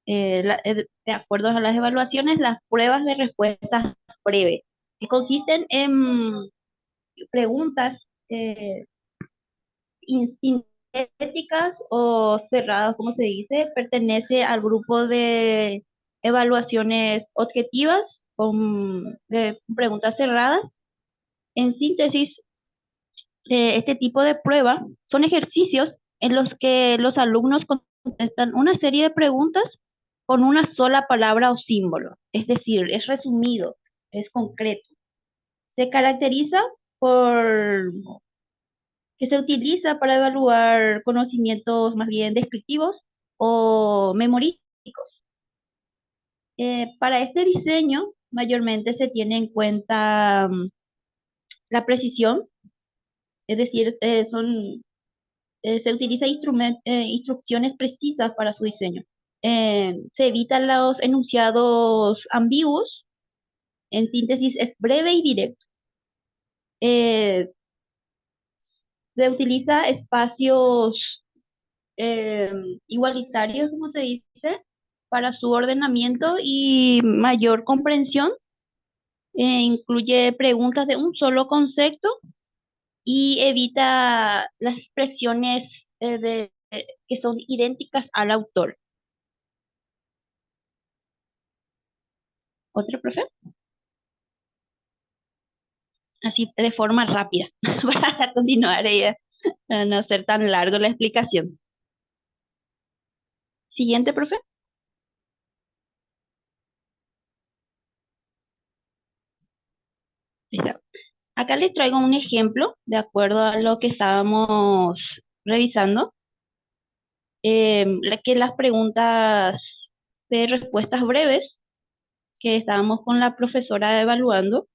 de acuerdo a las evaluaciones, las pruebas de respuestas breves, que consisten en preguntas sintéticas o cerradas, como se dice. Pertenece al grupo de evaluaciones objetivas con de preguntas cerradas. En síntesis, este tipo de prueba son ejercicios en los que los alumnos contestan una serie de preguntas con una sola palabra o símbolo. Es decir, es resumido, es concreto. Se caracteriza por que se utiliza para evaluar conocimientos más bien descriptivos o memorísticos. Para este diseño, mayormente se tiene en cuenta la precisión, es decir, se utiliza instrucciones precisas para su diseño. Se evitan los enunciados ambiguos. En síntesis, es breve y directo. Eh, Se utiliza espacios eh, igualitarios, como se dice, para su ordenamiento y mayor comprensión. Incluye preguntas de un solo concepto y evita las expresiones que son idénticas al autor. ¿Otra, profe? Así de forma rápida, para continuar para no ser tan largo la explicación. Siguiente, profe. Ahí está. Acá les traigo un ejemplo de acuerdo a lo que estábamos revisando. Que las preguntas de respuestas breves que estábamos con la profesora evaluando.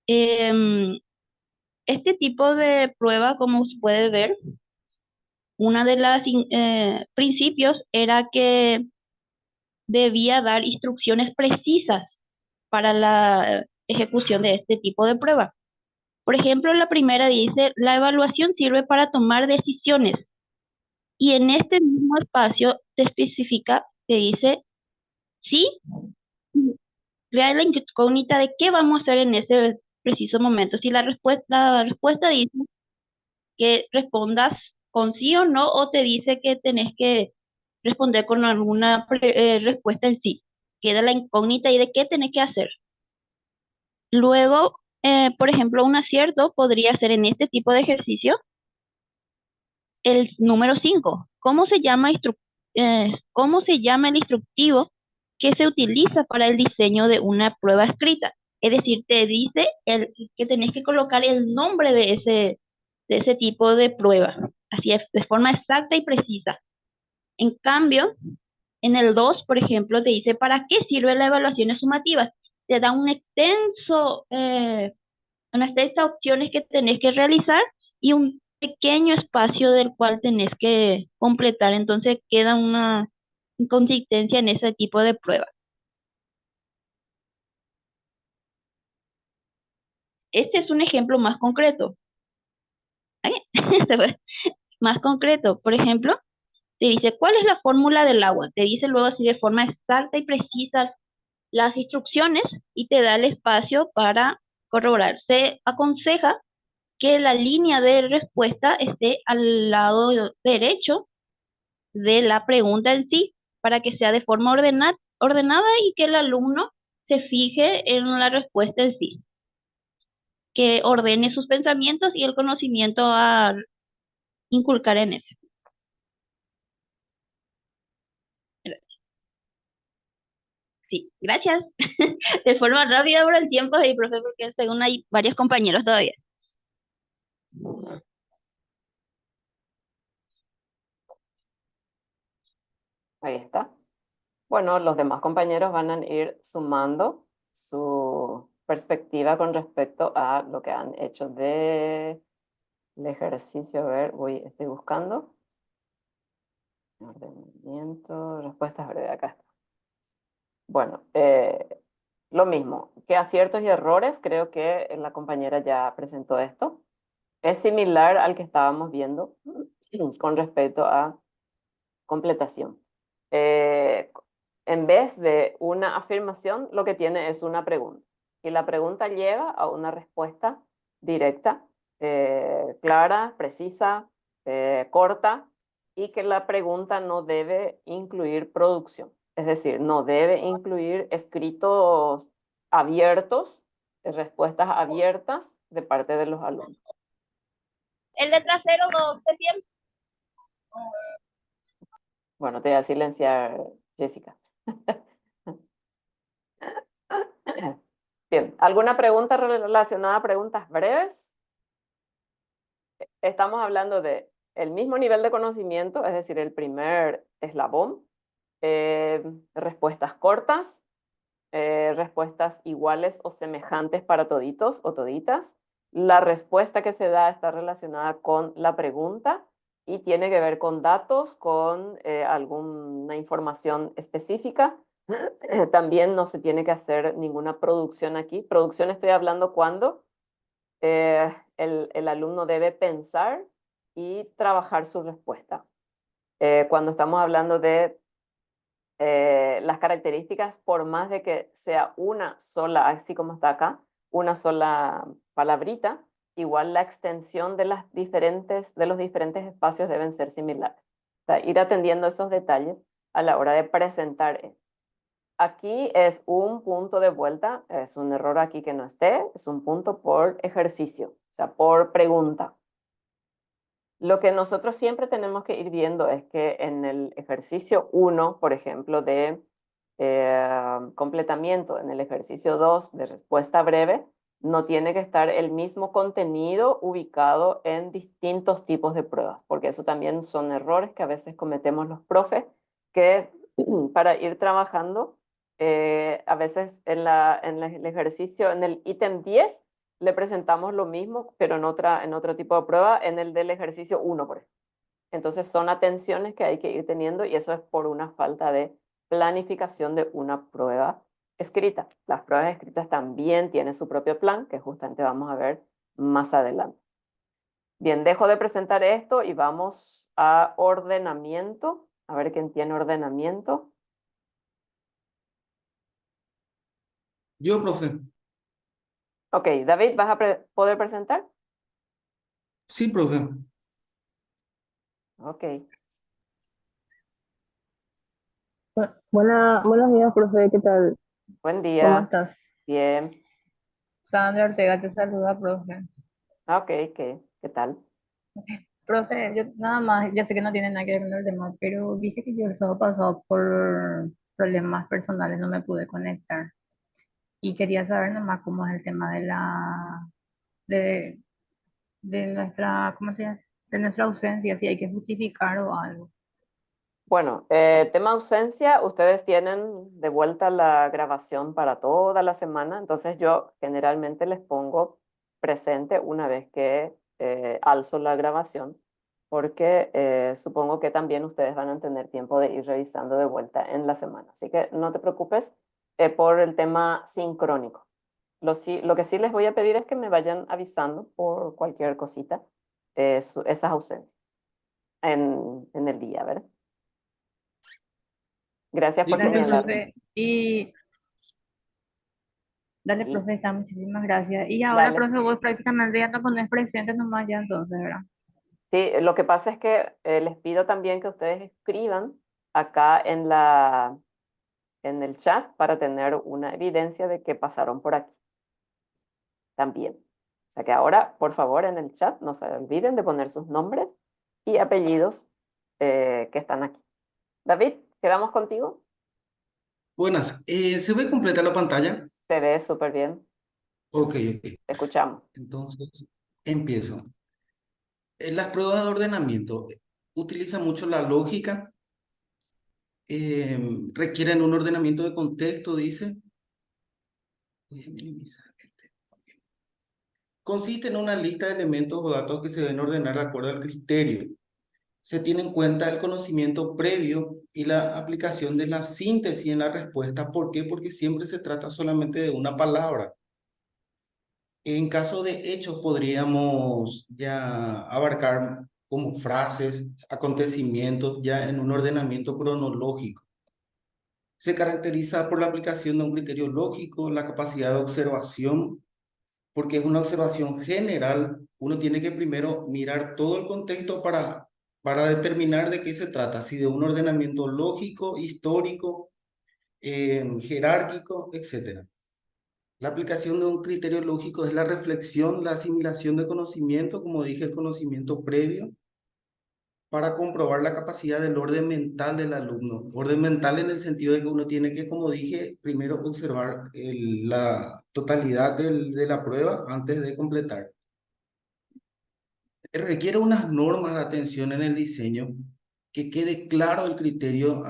em, este tipo de prueba, como se puede ver, una de las principios era que debía dar instrucciones precisas para la ejecución de este tipo de prueba. Por ejemplo, la primera dice, la evaluación sirve para tomar decisiones. Y en este mismo espacio te especifica, te dice, sí, crea la incógnita de qué vamos a hacer en ese preciso momento. Si la respuesta dice que respondas con sí o no, o te dice que tenés que responder con alguna respuesta en sí. Queda la incógnita y de qué tenés que hacer. Luego, por ejemplo, un acierto podría ser en este tipo de ejercicio el número 5. ¿Cómo se llama el instructivo que se utiliza para el diseño de una prueba escrita? Es decir, te dice que tenés que colocar el nombre de ese tipo de prueba, así es, de forma exacta y precisa. En cambio, en el 2, por ejemplo, te dice, ¿para qué sirven las evaluaciones sumativas? te da un extenso, unas extensas opciones que tenés que realizar y un pequeño espacio del cual tenés que completar. Entonces queda una inconsistencia en ese tipo de pruebas. Este es un ejemplo más concreto. ¿Vale? Se fue. Más concreto, por ejemplo, te dice cuál es la fórmula del agua. Te dice luego así de forma exacta y precisa las instrucciones y te da el espacio para corroborar. Se aconseja que la línea de respuesta esté al lado derecho de la pregunta en sí, para que sea de forma ordenada y que el alumno se fije en la respuesta en sí, que ordene sus pensamientos y el conocimiento a inculcar en ese. Sí, gracias. De forma rápida por el tiempo, y profe, porque según hay varios compañeros todavía. Ahí está. Bueno, los demás compañeros van a ir sumando su perspectiva con respecto a lo que han hecho del ejercicio. A ver, estoy buscando. Ordenamiento, respuestas breves, acá está. Bueno, lo mismo, que aciertos y errores, creo que la compañera ya presentó esto. Es similar al que estábamos viendo con respecto a completación. En vez de una afirmación, lo que tiene es una pregunta. Y la pregunta lleva a una respuesta directa, clara, precisa, corta, y que la pregunta no debe incluir producción. Es decir, no debe incluir escritos abiertos, respuestas abiertas de parte de los alumnos. El de trasero, ¿se tiene? Bueno, te voy a silenciar, Jessica. Bien, ¿alguna pregunta relacionada a preguntas breves? Estamos hablando de el mismo nivel de conocimiento, es decir, el primer eslabón, respuestas cortas, respuestas iguales o semejantes para toditos o toditas. La respuesta que se da está relacionada con la pregunta y tiene que ver con datos, con alguna información específica. También no se tiene que hacer ninguna producción aquí. Producción estoy hablando cuando el alumno debe pensar y trabajar su respuesta. Cuando estamos hablando de las características, por más de que sea una sola, así como está acá, una sola palabrita, igual la extensión de los diferentes espacios deben ser similares. O sea, ir atendiendo esos detalles a la hora de presentar. Aquí es un punto de vuelta, es un error aquí que no esté, es un punto por ejercicio, o sea, por pregunta. Lo que nosotros siempre tenemos que ir viendo es que en el ejercicio 1, por ejemplo, de completamiento, en el ejercicio 2 de respuesta breve, no tiene que estar el mismo contenido ubicado en distintos tipos de pruebas, porque eso también son errores que a veces cometemos los profes, que para ir trabajando, a veces en el ejercicio, en el ítem 10, le presentamos lo mismo, pero en otro tipo de prueba, en el del ejercicio 1, por ejemplo. Entonces son atenciones que hay que ir teniendo y eso es por una falta de planificación de una prueba escrita. Las pruebas escritas también tienen su propio plan, que justamente vamos a ver más adelante. Bien, dejo de presentar esto y vamos a ordenamiento. A ver quién tiene ordenamiento. Yo, profe. Ok, David, ¿vas a poder presentar? Sí, profe. Ok. Buenos días, profe, ¿qué tal? Buen ¿Cómo día. estás? Bien. Sandra Ortega te saluda, profe. Ok, ¿qué tal? Profe, yo nada más, ya sé que no tiene nada que ver con el tema, pero dije que yo el sábado pasado por problemas personales no me pude conectar y quería saber nomás cómo es el tema de, de nuestra, ¿cómo se llama? De nuestra ausencia, si hay que justificar o algo. Bueno, tema ausencia, ustedes tienen de vuelta la grabación para toda la semana, entonces yo generalmente les pongo presente una vez que alzo la grabación, porque supongo que también ustedes van a tener tiempo de ir revisando de vuelta en la semana. Así que no te preocupes por el tema sincrónico. Lo que sí les voy a pedir es que me vayan avisando por cualquier cosita, esas ausencias en el día, ¿verdad? Gracias por Listo, Dale, Mencía. señalarme. profe. Y dale, Y profe, está, muchísimas gracias. Y ahora, dale. profe, vos prácticamente ya no pones presente nomás ya entonces, ¿verdad? Sí, lo que pasa es que les pido también que ustedes escriban acá en el chat para tener una evidencia de que pasaron por aquí también. O sea que ahora, por favor, en el chat no se olviden de poner sus nombres y apellidos que están aquí. David, ¿quedamos contigo? Buenas. ¿Se ve completa la pantalla? Se ve súper bien. Ok, ok. Te escuchamos. Entonces, empiezo. En las pruebas de ordenamiento utilizan mucho la lógica, requieren un ordenamiento de contexto, dice. Voy a minimizar este. Consiste en una lista de elementos o datos que se deben ordenar de acuerdo al criterio. Se tiene en cuenta el conocimiento previo y la aplicación de la síntesis en la respuesta. ¿Por qué? Porque siempre se trata solamente de una palabra. En caso de hechos, podríamos ya abarcar como frases, acontecimientos, ya en un ordenamiento cronológico. Se caracteriza por la aplicación de un criterio lógico, la capacidad de observación, porque es una observación general. Uno tiene que primero mirar todo el contexto para determinar de qué se trata, si de un ordenamiento lógico, histórico, jerárquico, etc. La aplicación de un criterio lógico es la reflexión, la asimilación de conocimiento, como dije, el conocimiento previo, para comprobar la capacidad del orden mental del alumno. Orden mental en el sentido de que uno tiene que, como dije, primero observar la totalidad de la prueba antes de completar. Requiere unas normas de atención en el diseño, que quede claro el criterio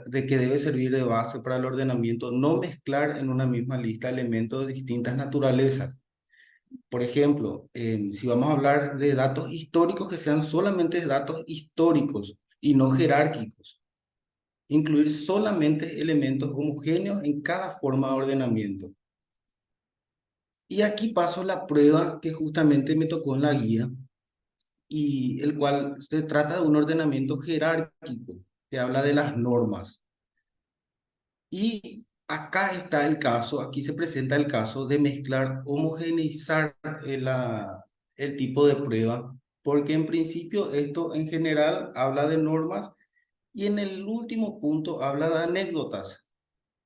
de que debe servir de base para el ordenamiento, no mezclar en una misma lista elementos de distintas naturalezas. Por ejemplo, si vamos a hablar de datos históricos, que sean solamente datos históricos y no jerárquicos. Incluir solamente elementos homogéneos en cada forma de ordenamiento. Y aquí paso la prueba que justamente me tocó en la guía, y el cual se trata de un ordenamiento jerárquico, que habla de las normas. Y acá está el caso, aquí se presenta el caso de mezclar, homogeneizar el tipo de prueba, porque en principio esto en general habla de normas y en el último punto habla de anécdotas.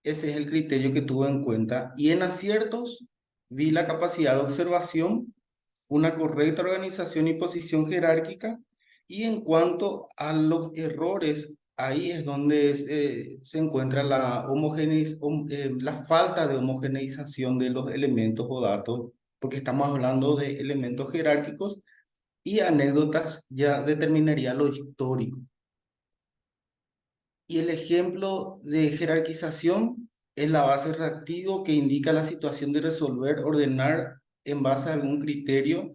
Ese es el criterio que tuve en cuenta. Y en aciertos vi la capacidad de observación, una correcta organización y posición jerárquica. Y en cuanto a los errores, ahí es donde se encuentra la falta de homogeneización de los elementos o datos, porque estamos hablando de elementos jerárquicos, y anécdotas ya determinaría lo histórico. Y el ejemplo de jerarquización es la base reactivo que indica la situación de resolver, ordenar en base a algún criterio.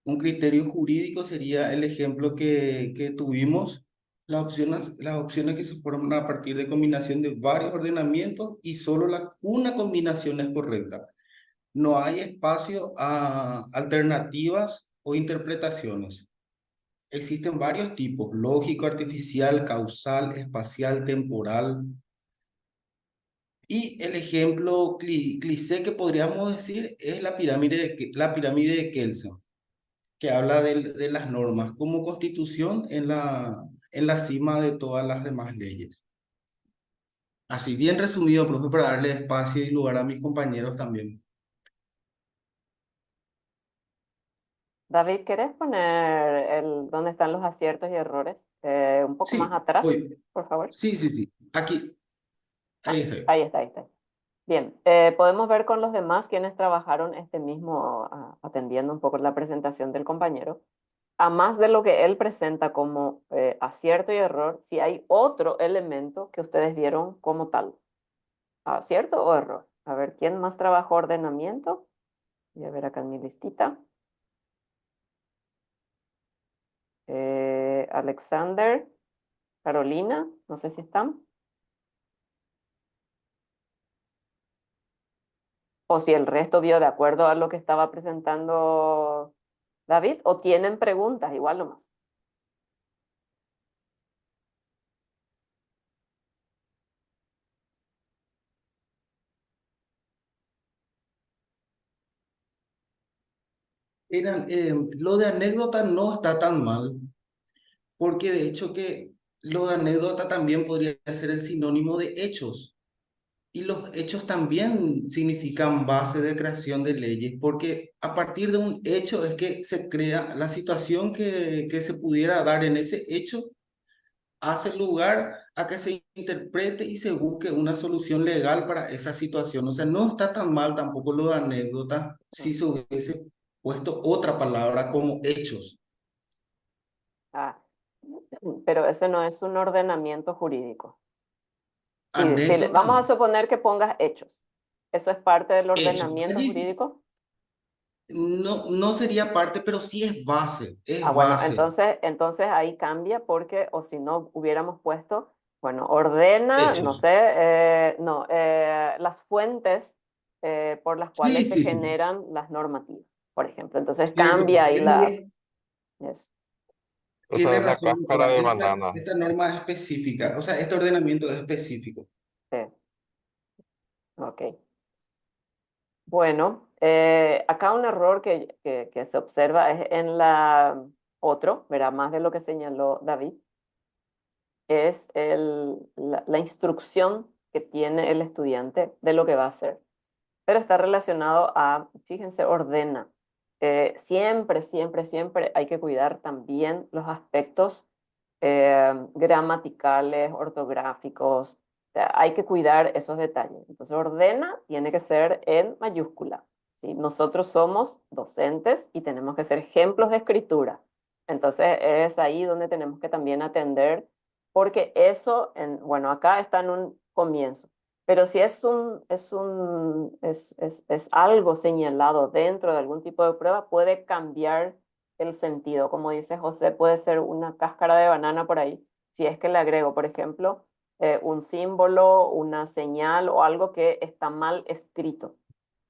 Un criterio jurídico sería el ejemplo que tuvimos. Las opciones que se forman a partir de combinación de varios ordenamientos y solo una combinación es correcta. No hay espacio a alternativas o interpretaciones. Existen varios tipos: lógico, artificial, causal, espacial, temporal. Y el ejemplo cliché que podríamos decir es la pirámide de Kelsen, que habla de las normas como constitución en la cima de todas las demás leyes. Así bien resumido, profe, para darle espacio y lugar a mis compañeros también. David, ¿querés poner dónde están los aciertos y errores? Un poco más Sí, atrás, voy. por favor. Sí, sí, sí. Aquí, ahí está. Ahí está, ahí está. Bien, podemos ver con los demás quienes trabajaron este mismo, atendiendo un poco la presentación del compañero. a más de lo que él presenta como acierto y error, si hay otro elemento que ustedes vieron como tal, acierto o error. A ver, ¿quién más trabajó ordenamiento? Voy a ver acá en mi listita. Alexander, Carolina, no sé si están. O si el resto vio de acuerdo a lo que estaba presentando David, o tienen preguntas, igual nomás. Lo de anécdota no está tan mal, porque de hecho que lo de anécdota también podría ser el sinónimo de hechos. Y los hechos también significan base de creación de leyes, porque a partir de un hecho es que se crea la situación que se pudiera dar en ese hecho, hace lugar a que se interprete y se busque una solución legal para esa situación. O sea, no está tan mal tampoco lo de anécdota si se hubiese puesto otra palabra como hechos. Ah, pero ese no es un ordenamiento jurídico. Vamos a Anécdota, suponer que pongas hechos. ¿Eso es parte del hechos. ordenamiento Allí jurídico? no sería parte, pero sí es base, Ah, es bueno, base. entonces ahí cambia porque, o si no, hubiéramos puesto, bueno, ordena, no Hechos. sé, no, las fuentes por las Sí, cuales se sí, sí. generan las normativas, por ejemplo. Entonces Cierto, cambia ahí eso. Esa tiene es la razón, cáscara doctora. de Esta, banana. esta norma es específica, o sea, este ordenamiento es específico. Sí, ok. Bueno, acá un error que se observa es en la otro, verá, más de lo que señaló David, es la instrucción que tiene el estudiante de lo que va a hacer. Pero está relacionado a, fíjense, ordena. Siempre, siempre, siempre hay que cuidar también los aspectos gramaticales, ortográficos. O sea, hay que cuidar esos detalles. Entonces, ordena tiene que ser en mayúscula. ¿Sí? Nosotros somos docentes y tenemos que ser ejemplos de escritura. Entonces, es ahí donde tenemos que también atender, porque eso, bueno, acá está en un comienzo. Pero si es algo señalado dentro de algún tipo de prueba, puede cambiar el sentido. Como dice José, puede ser una cáscara de banana por ahí. Si es que le agrego, por ejemplo, un símbolo, una señal o algo que está mal escrito.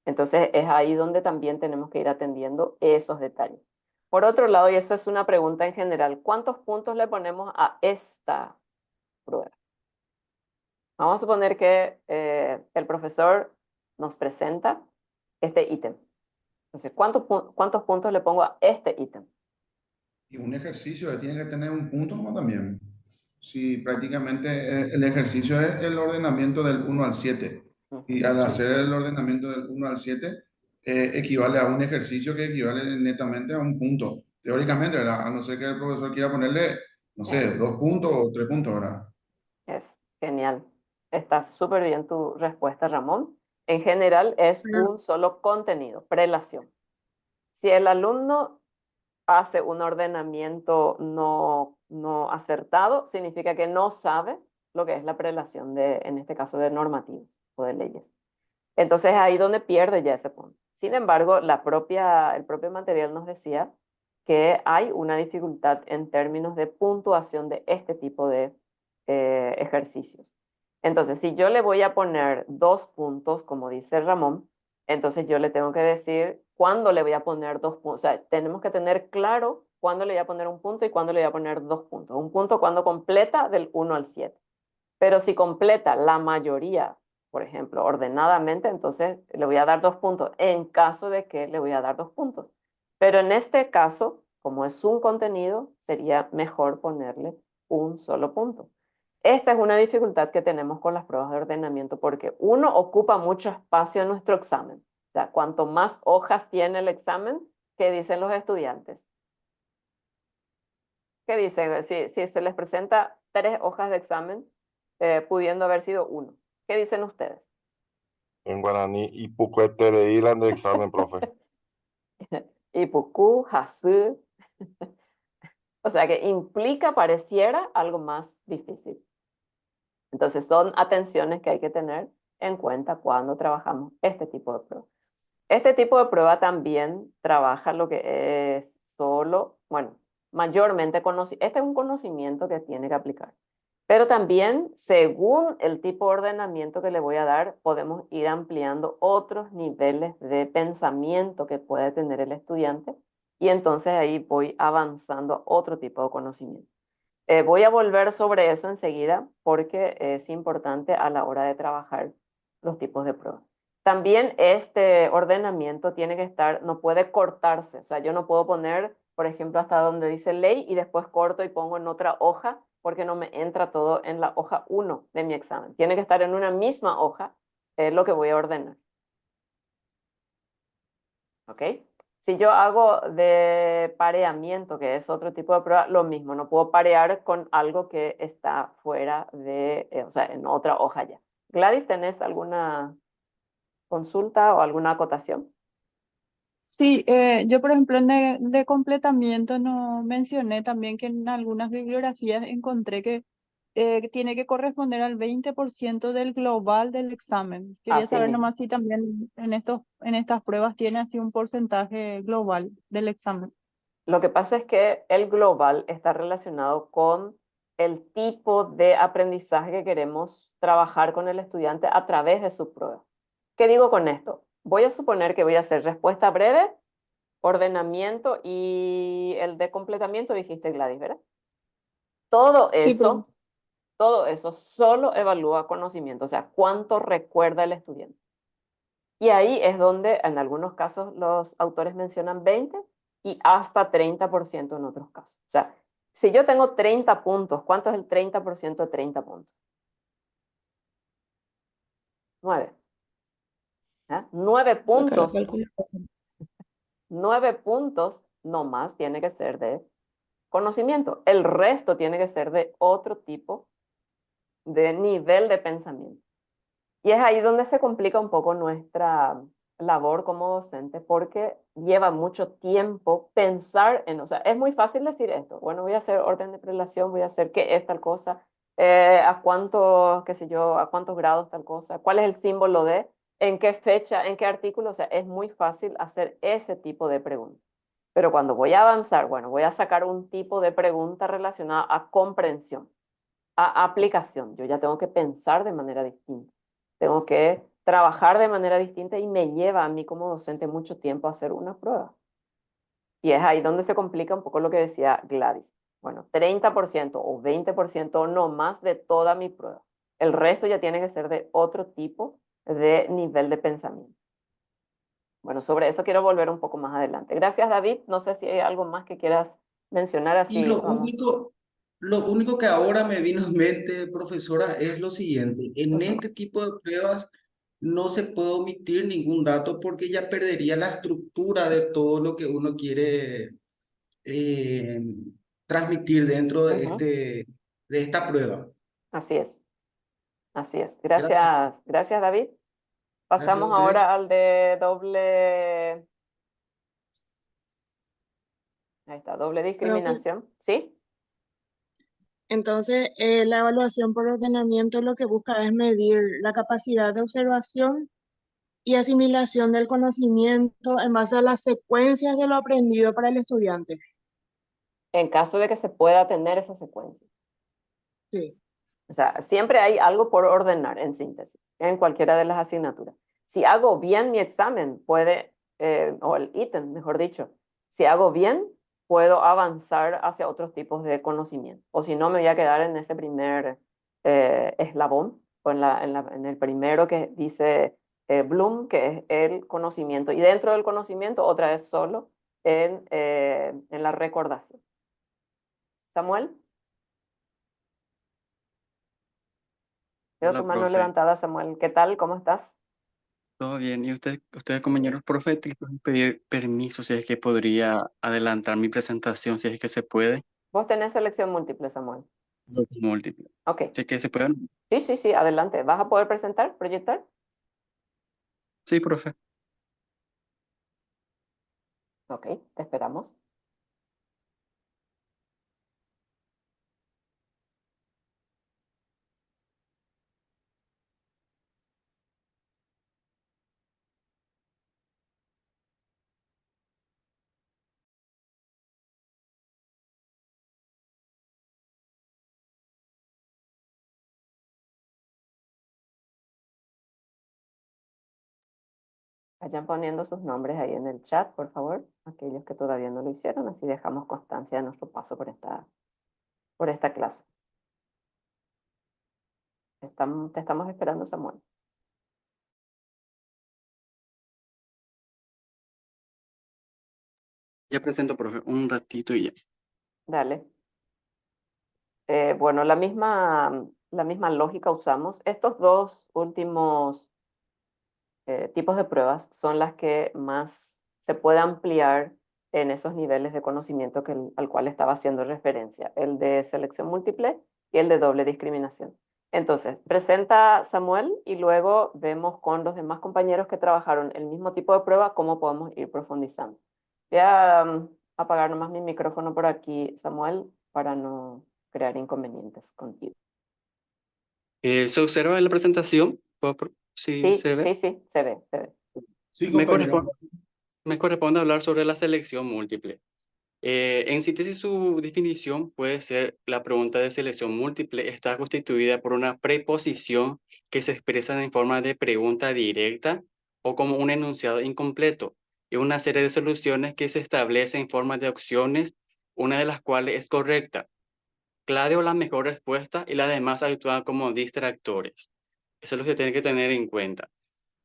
Entonces es ahí donde también tenemos que ir atendiendo esos detalles. Por otro lado, y eso es una pregunta en general, ¿cuántos puntos le ponemos a esta prueba? Vamos a suponer que el profesor nos presenta este ítem. Entonces, ¿cuántos puntos le pongo a este ítem? Y un ejercicio tiene que tener un punto como también. Sí, prácticamente el ejercicio es el ordenamiento del 1 al 7. Y Ujú. al Sí. hacer el ordenamiento del 1 al 7, equivale a un ejercicio que equivale netamente a un punto. Teóricamente, ¿verdad? A no ser que el profesor quiera ponerle, no sé, Es, 2 puntos o 3 puntos, ¿verdad? es genial. Está súper bien tu respuesta, Ramón. En general es Pero, un solo contenido, prelación. Si el alumno hace un ordenamiento no acertado, significa que no sabe lo que es la prelación en este caso, de normativas o de leyes. Entonces ahí donde pierde ya ese punto. Sin embargo, el propio material nos decía que hay una dificultad en términos de puntuación de este tipo de ejercicios. Entonces, si yo le voy a poner 2 puntos, como dice Ramón, entonces yo le tengo que decir cuándo le voy a poner 2 puntos. O sea, tenemos que tener claro cuándo le voy a poner un punto y cuándo le voy a poner 2 puntos. Un punto cuando completa del 1 al 7. Pero si completa la mayoría, por ejemplo, ordenadamente, entonces le voy a dar 2 puntos, en caso de que le voy a dar 2 puntos. Pero en este caso, como es un contenido, sería mejor ponerle un solo punto. Esta es una dificultad que tenemos con las pruebas de ordenamiento porque uno ocupa mucho espacio en nuestro examen. O sea, cuanto más hojas tiene el examen, ¿qué dicen los estudiantes? ¿Qué dicen? Si se les presenta 3 hojas de examen, pudiendo haber sido uno. ¿Qué dicen ustedes? En guaraní, ipucuetereí de examen, profe. Ipucú, Hasú. O sea que implica, pareciera, algo más difícil. Entonces son atenciones que hay que tener en cuenta cuando trabajamos este tipo de prueba. Este tipo de prueba también trabaja lo que es solo, bueno, mayormente conocimiento. Este es un conocimiento que tiene que aplicar. Pero también, según el tipo de ordenamiento que le voy a dar, podemos ir ampliando otros niveles de pensamiento que puede tener el estudiante y entonces ahí voy avanzando a otro tipo de conocimiento. Voy a volver sobre eso enseguida porque es importante a la hora de trabajar los tipos de pruebas. También este ordenamiento tiene que estar, no puede cortarse, o sea, yo no puedo poner, por ejemplo, hasta donde dice ley y después corto y pongo en otra hoja porque no me entra todo en la hoja 1 de mi examen. Tiene que estar en una misma hoja, es lo que voy a ordenar. ¿Ok? Si yo hago de pareamiento, que es otro tipo de prueba, lo mismo, no puedo parear con algo que está fuera de, o sea, en otra hoja ya. Gladys, ¿tenés alguna consulta o alguna acotación? Sí, yo por ejemplo de completamiento no mencioné también que en algunas bibliografías encontré que tiene que corresponder al 20% del global del examen. Quería Así saber mismo. nomás si también en estas pruebas tiene así un porcentaje global del examen. Lo que pasa es que el global está relacionado con el tipo de aprendizaje que queremos trabajar con el estudiante a través de su prueba. ¿Qué digo con esto? Voy a suponer que voy a hacer respuesta breve, ordenamiento y el de completamiento, dijiste Gladys, ¿verdad? Todo Sí, pero eso, todo eso solo evalúa conocimiento, o sea, cuánto recuerda el estudiante. Y ahí es donde en algunos casos los autores mencionan 20 y hasta 30% en otros casos. O sea, si yo tengo 30 puntos, ¿cuánto es el 30% de 30 puntos? 9. 9 Saca la puntos, calculadora. 9 puntos nomás tiene que ser de conocimiento. El resto tiene que ser de otro tipo de nivel de pensamiento. Y es ahí donde se complica un poco nuestra labor como docente porque lleva mucho tiempo pensar en, o sea, es muy fácil decir esto, bueno, voy a hacer orden de prelación, voy a hacer qué es tal cosa, a cuánto, qué sé yo, a cuántos grados tal cosa, cuál es el símbolo de, en qué fecha, en qué artículo, o sea, es muy fácil hacer ese tipo de preguntas. Pero cuando voy a avanzar, bueno, voy a sacar un tipo de pregunta relacionada a comprensión, a aplicación. Yo ya tengo que pensar de manera distinta. Tengo que trabajar de manera distinta y me lleva a mí como docente mucho tiempo hacer una prueba. Y es ahí donde se complica un poco lo que decía Gladys. Bueno, 30% o 20% no más de toda mi prueba. El resto ya tiene que ser de otro tipo de nivel de pensamiento. Bueno, sobre eso quiero volver un poco más adelante. Gracias, David. No sé si hay algo más que quieras mencionar Y así. Vamos. lo único que ahora me vino en mente, profesora, es lo siguiente. En Ujú, este tipo de pruebas no se puede omitir ningún dato porque ya perdería la estructura de todo lo que uno quiere eh, transmitir dentro de ujú. de esta prueba. Así es. Así es. Gracias. Gracias, gracias David. Gracias a Pasamos ustedes. ahora al de doble, ahí está, doble Profe, discriminación. ¿Sí? entonces, la evaluación por ordenamiento lo que busca es medir la capacidad de observación y asimilación del conocimiento en base a las secuencias de lo aprendido para el estudiante. En caso de que se pueda tener esa secuencia. Sí. O sea, siempre hay algo por ordenar en síntesis, en cualquiera de las asignaturas. Si hago bien mi examen, puede, o el ítem, mejor dicho, si hago bien, puedo avanzar hacia otros tipos de conocimiento. O si no, me voy a quedar en ese primer eslabón, o en el primero que dice Bloom, que es el conocimiento. Y dentro del conocimiento, otra vez solo en la recordación. Samuel, veo tu Hola, mano profe. levantada, Samuel. ¿Qué tal? ¿Cómo estás? ¿Todo bien? ¿Y ustedes, compañeros profe, te pueden pedir permiso si es que podría adelantar mi presentación, si es que se puede? Vos tenés selección múltiple, Samuel. Múltiple. Ok. Si es que se puede. Sí, sí, sí, adelante. ¿Vas a poder presentar, proyectar? Sí, profe. Ok, te esperamos. Vayan poniendo sus nombres ahí en el chat, por favor, aquellos que todavía no lo hicieron, así dejamos constancia de nuestro paso por esta clase. Te estamos esperando, Samuel. Ya presento, profe, un ratito y ya. Dale. Bueno, la misma lógica usamos. Estos dos últimos tipos de pruebas son las que más se puede ampliar en esos niveles de conocimiento al cual estaba haciendo referencia, el de selección múltiple y el de doble discriminación. Entonces, presenta Samuel y luego vemos con los demás compañeros que trabajaron el mismo tipo de prueba cómo podemos ir profundizando. Voy a apagar nomás mi micrófono por aquí, Samuel, para no crear inconvenientes contigo. ¿Se observa en la presentación? Sí, Sí, se ve. sí, se ve, se ve. Sí, Me compañero. corresponde hablar sobre la selección múltiple. En síntesis, su definición puede ser: la pregunta de selección múltiple está constituida por una preposición que se expresa en forma de pregunta directa o como un enunciado incompleto, y una serie de soluciones que se establecen en forma de opciones, una de las cuales es correcta, clave o la mejor respuesta, y las demás actúan como distractores. Eso es lo que tiene que tener en cuenta.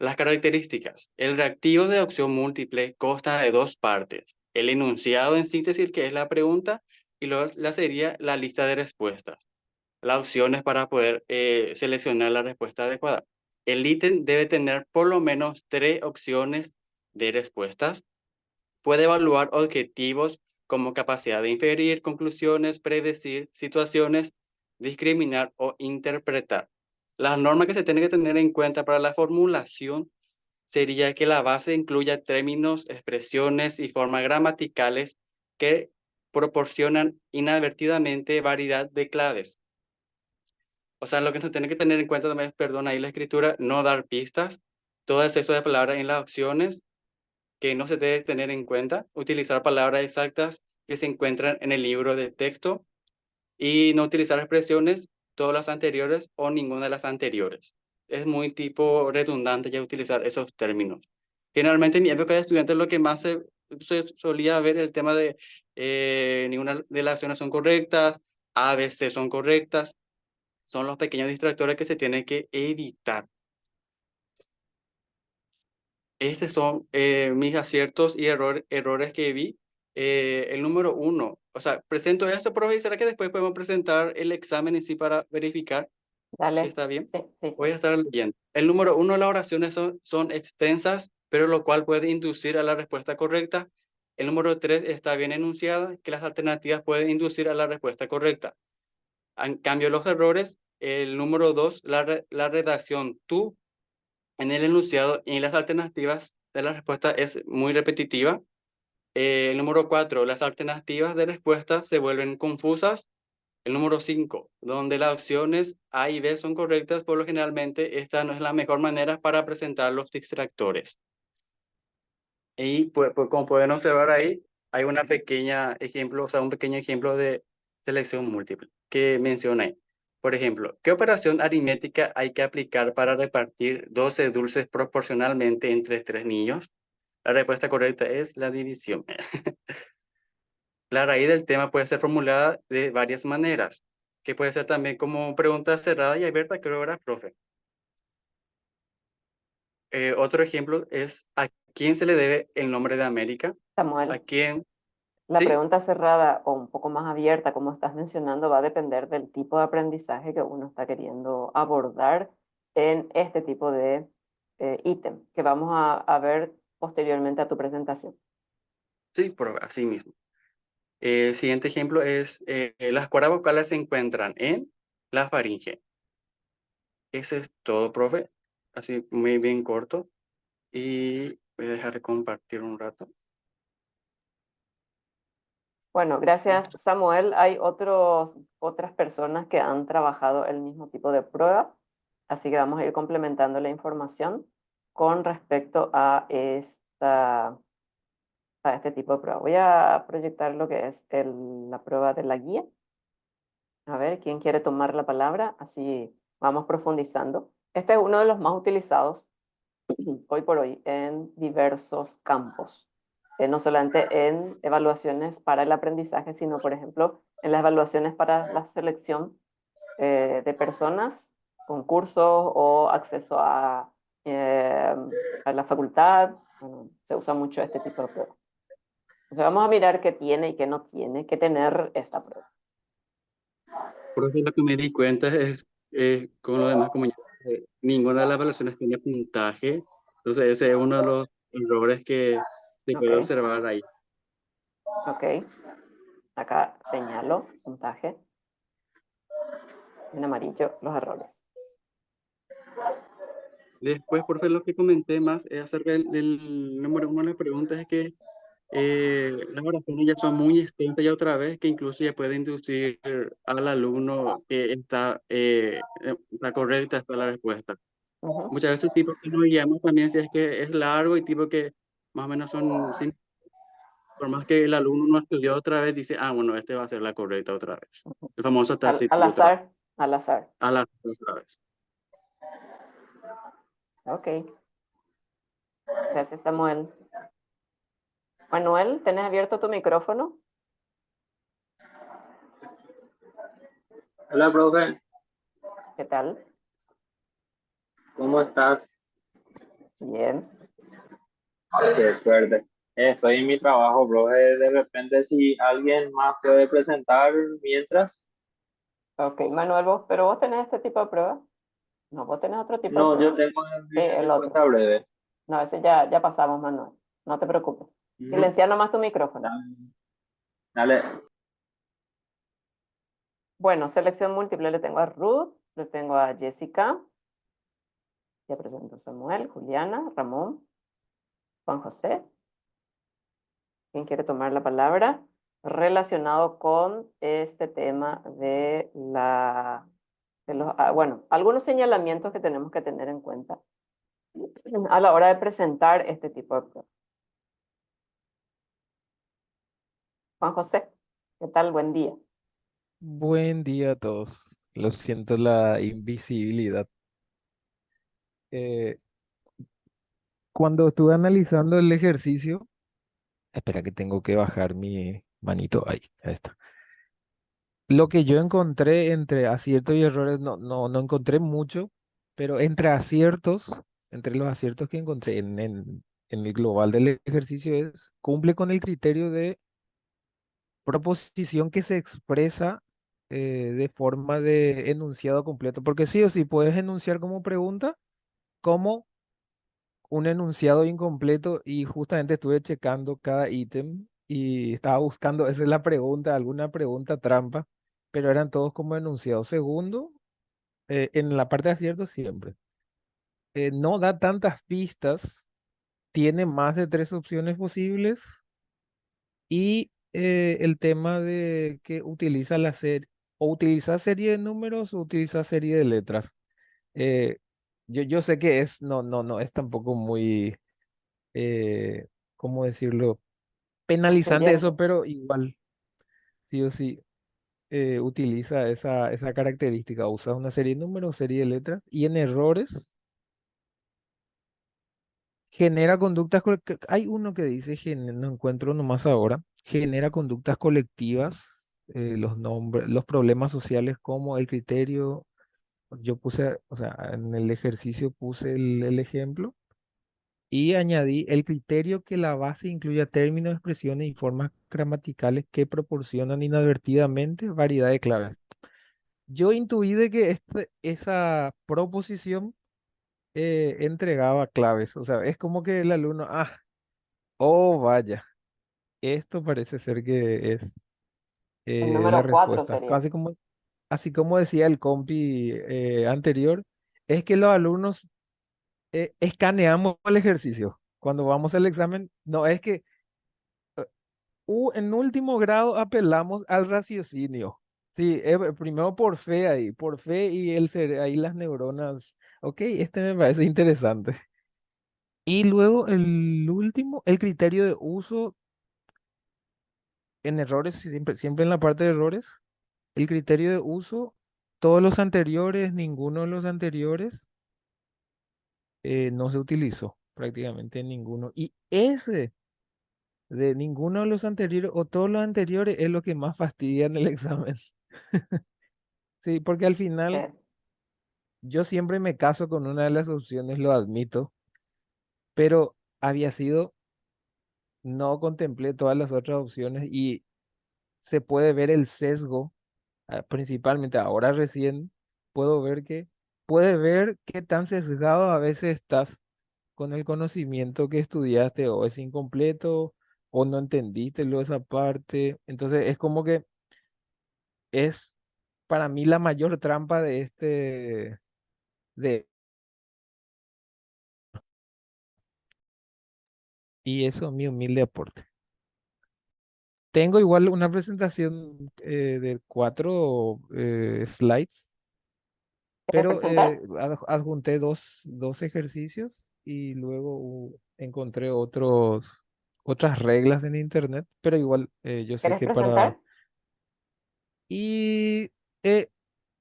Las características. El reactivo de opción múltiple consta de dos partes: el enunciado en síntesis, que es la pregunta, y luego sería la lista de respuestas, las opciones para poder seleccionar la respuesta adecuada. El ítem debe tener por lo menos 3 opciones de respuestas. Puede evaluar objetivos como capacidad de inferir conclusiones, predecir situaciones, discriminar o interpretar. Las normas que se tienen que tener en cuenta para la formulación sería que la base incluya términos, expresiones y formas gramaticales que proporcionan inadvertidamente variedad de claves. O sea, lo que se tiene que tener en cuenta también es, perdón, ahí la escritura, no dar pistas, todo exceso de palabras en las opciones que no se debe tener en cuenta, utilizar palabras exactas que se encuentran en el libro de texto y no utilizar expresiones, todas las anteriores o ninguna de las anteriores. Es muy tipo redundante ya utilizar esos términos. Generalmente en mi época de estudiante lo que más se solía ver el tema de ninguna de las acciones son correctas, a veces son correctas, son los pequeños distractores que se tienen que evitar. Estos son mis aciertos y errores que vi. El número 1, o sea, presento esto, profe, ¿será que después podemos presentar el examen en sí para verificar si Dale. está bien? Sí. Voy a estar leyendo. El número 1, las oraciones son extensas, pero lo cual puede inducir a la respuesta correcta. El número 3 está bien enunciada, que las alternativas pueden inducir a la respuesta correcta. En cambio, los errores, el número 2, la redacción tú en el enunciado y en las alternativas de la respuesta es muy repetitiva. El número 4, las alternativas de respuesta se vuelven confusas. El número 5, donde las opciones A y B son correctas, por lo generalmente esta no es la mejor manera para presentar los distractores. Y pues, como pueden observar ahí, hay una pequeña ejemplo, o sea, un pequeño ejemplo de selección múltiple que mencioné. Por ejemplo, ¿qué operación aritmética hay que aplicar para repartir 12 dulces proporcionalmente entre 3 niños? La respuesta correcta es la división. La raíz del tema puede ser formulada de varias maneras, que puede ser también como pregunta cerrada y abierta, creo, ¿verdad, profe? Otro ejemplo es: ¿a quién se le debe el nombre de América? Samuel, ¿A quién? la ¿Sí? pregunta cerrada o un poco más abierta, como estás mencionando, va a depender del tipo de aprendizaje que uno está queriendo abordar en este tipo de ítem que vamos a ver posteriormente a tu presentación. Sí, así mismo. El siguiente ejemplo es: las cuerdas vocales se encuentran en la faringe. Ese es todo, profe. Así muy bien corto. Y voy a dejar de compartir un rato. Bueno, gracias, Samuel. Hay otras personas que han trabajado el mismo tipo de prueba, así que vamos a ir complementando la información con respecto a este tipo de prueba. Voy a proyectar lo que es la prueba de la guía. A ver, ¿quién quiere tomar la palabra? Así vamos profundizando. Este es uno de los más utilizados hoy por hoy en diversos campos, no solamente en evaluaciones para el aprendizaje, sino, por ejemplo, en las evaluaciones para la selección de personas, concursos o acceso a la facultad. Bueno, se usa mucho este tipo de pruebas. Entonces vamos a mirar qué tiene y qué no tiene que tener esta prueba. Por eso lo que me di cuenta es con los demás compañeros, ninguna de las evaluaciones tiene puntaje. Entonces ese es uno de los errores que se puede Ok, observar ahí. ok. Acá señalo puntaje. En amarillo los errores. Después, por lo que comenté más acerca del número uno de las preguntas es que las oraciones ya son muy extensas ya otra vez, que incluso ya puede inducir al alumno que está correcta está la respuesta. Ujú. Muchas veces tipo que nos guiamos también si es que es largo y tipo que más o menos son, por más que el alumno no estudió otra vez, dice, ah, bueno, este va a ser la correcta otra vez. El famoso Al TATITI otra vez, azar, al azar. a la otra vez. Ok. Gracias, Samuel. Manuel, ¿tenés abierto tu micrófono? Hola, profe, ¿Qué tal? ¿cómo estás? Bien. Qué suerte. Estoy en mi trabajo, profe. De repente, si alguien más puede presentar mientras. Ok, Manuel, pero vos tenés este tipo de prueba. No, vos tenés otro tipo de No, yo prueba. tengo Sí, de el otro. respuesta breve. No, ese ya pasamos, Manuel. No te preocupes. Ujú. Silencia nomás tu micrófono. Dale. Bueno, selección múltiple le tengo a Ruth, le tengo a Jessica. Ya presento a Samuel, Juliana, Ramón, Juan José. ¿Quién quiere tomar la palabra? Relacionado con este tema de bueno, algunos señalamientos que tenemos que tener en cuenta a la hora de presentar este tipo de pruebas. Juan José, ¿qué tal? Buen día. Buen día a todos. Lo siento la invisibilidad. Eh, Cuando estuve analizando el ejercicio, espera que tengo que bajar mi manito. Ahí está. Lo que yo encontré entre aciertos y errores, no encontré mucho, pero entre los aciertos que encontré en el global del ejercicio cumple con el criterio de proposición que se expresa de forma de enunciado completo, porque sí o sí puedes enunciar como pregunta, como un enunciado incompleto y justamente estuve checando cada ítem y estaba buscando, esa es la pregunta, alguna pregunta trampa, pero eran todos como enunciado. Segundo, en la parte de acierto siempre. No da tantas pistas, tiene más de tres opciones posibles y el tema de que utiliza la serie, o utiliza serie de números o utiliza serie de letras. Eh, yo sé que no es tampoco muy, eh, ¿cómo decirlo? Penalizante Influyente. eso, pero igual, sí o sí, utiliza esa característica. Usa una serie de números, serie de letras, y en errores genera conductas. Hay uno que dice, no encuentro nomás ahora, genera conductas colectivas, los nombres, los problemas sociales como el criterio. Yo puse, o sea, en el ejercicio puse el ejemplo y añadí el criterio que la base incluya términos, expresiones y formas gramaticales que proporcionan inadvertidamente variedad de claves. Yo intuí de que esa proposición entregaba claves, o sea, es como que el alumno, oh, vaya, esto parece ser que es El la número 4 respuesta. sería. Así como decía el compi anterior, es que los alumnos escaneamos el ejercicio. Cuando vamos al examen, no es que en último grado apelamos al raciocinio. Sí, primero por fe y ahí las neuronas. Ok, este me parece interesante. Y luego el último, el criterio de uso en errores, siempre en la parte de errores, el criterio de uso, todos los anteriores, ninguno de los anteriores, no se utilizó prácticamente en ninguno. Y ese de ninguno de los anteriores o todos los anteriores es lo que más fastidia en el examen. Sí, porque al final Eh, yo siempre me caso con una de las opciones, lo admito, pero había sido, no contemplé todas las otras opciones y se puede ver el sesgo, principalmente ahora recién puede ver qué tan sesgado a veces estás con el conocimiento que estudiaste o es incompleto o no entendiste lo esa parte. Entonces es como que es para mí la mayor trampa de de, y eso es mi humilde aporte. Tengo igual una presentación de 4 slides, ¿Quieres pero presentar? adjunté dos ejercicios y luego encontré otras reglas en internet, pero igual yo sé ¿Quieres que para... presentar? Y eh,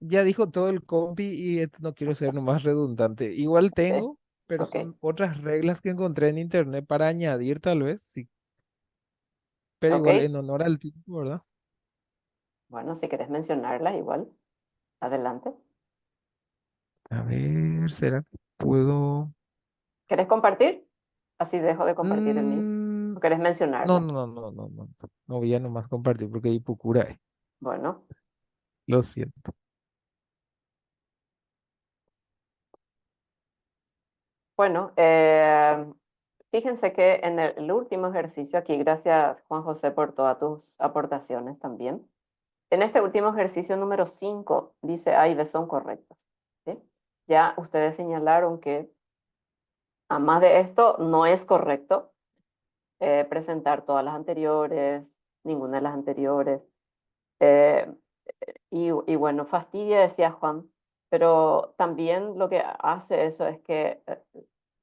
ya dijo todo el compi y no quiero ser nomás redundante. Igual Sí. tengo, pero Ok, son otras reglas que encontré en internet para añadir tal vez, sí, pero igual ok. en honor al tiempo, ¿verdad? Bueno, si quieres mencionarla, igual. Adelante. A ver, ¿será que puedo? ¿Quieres compartir? Así dejo de compartir el mío. Mm, ¿O quieres no, mencionarla? no, no, no, no, no. No voy a nomás compartir porque hay Pucura, Bueno, lo siento. bueno, fíjense que en el último ejercicio aquí, gracias Juan José por todas tus aportaciones también. En este último ejercicio número 5 dice A y B son correctas. ¿Sí? Ya ustedes señalaron que a más de esto no es correcto presentar todas las anteriores, ninguna de las anteriores. Eh, y bueno, fastidia, decía Juan, pero también lo que hace eso es que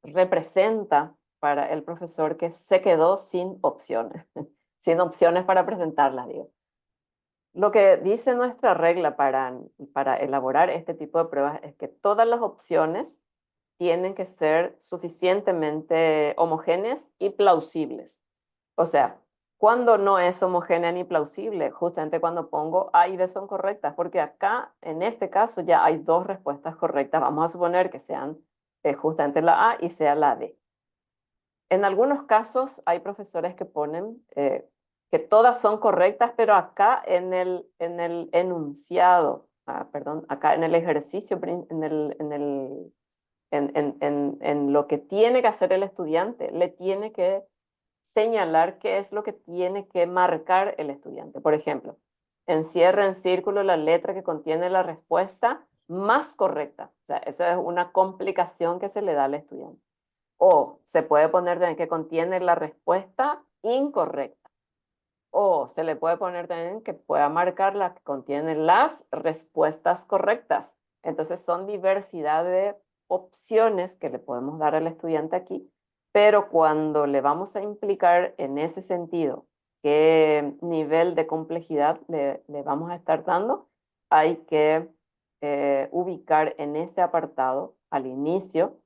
representa para el profesor que se quedó sin opciones, sin opciones para presentarlas, digo. Lo que dice nuestra regla para elaborar este tipo de pruebas es que todas las opciones tienen que ser suficientemente homogéneas y plausibles. O sea, cuando no es homogénea ni plausible, justamente cuando pongo A y B son correctas, porque acá, en este caso, ya hay dos respuestas correctas. Vamos a suponer que sean justamente la A y sea la D. En algunos casos hay profesores que ponen que todas son correctas, pero acá en el enunciado, perdón, acá en el ejercicio, en lo que tiene que hacer el estudiante, le tiene que señalar qué es lo que tiene que marcar el estudiante. Por ejemplo, encierra en círculo la letra que contiene la respuesta más correcta. O sea, esa es una complicación que se le da al estudiante. O se puede poner también que contiene la respuesta incorrecta. O se le puede poner también que pueda marcar la que contiene las respuestas correctas. Entonces son diversidad de opciones que le podemos dar al estudiante aquí, pero cuando le vamos a implicar en ese sentido qué nivel de complejidad le vamos a estar dando, hay que ubicar en este apartado al inicio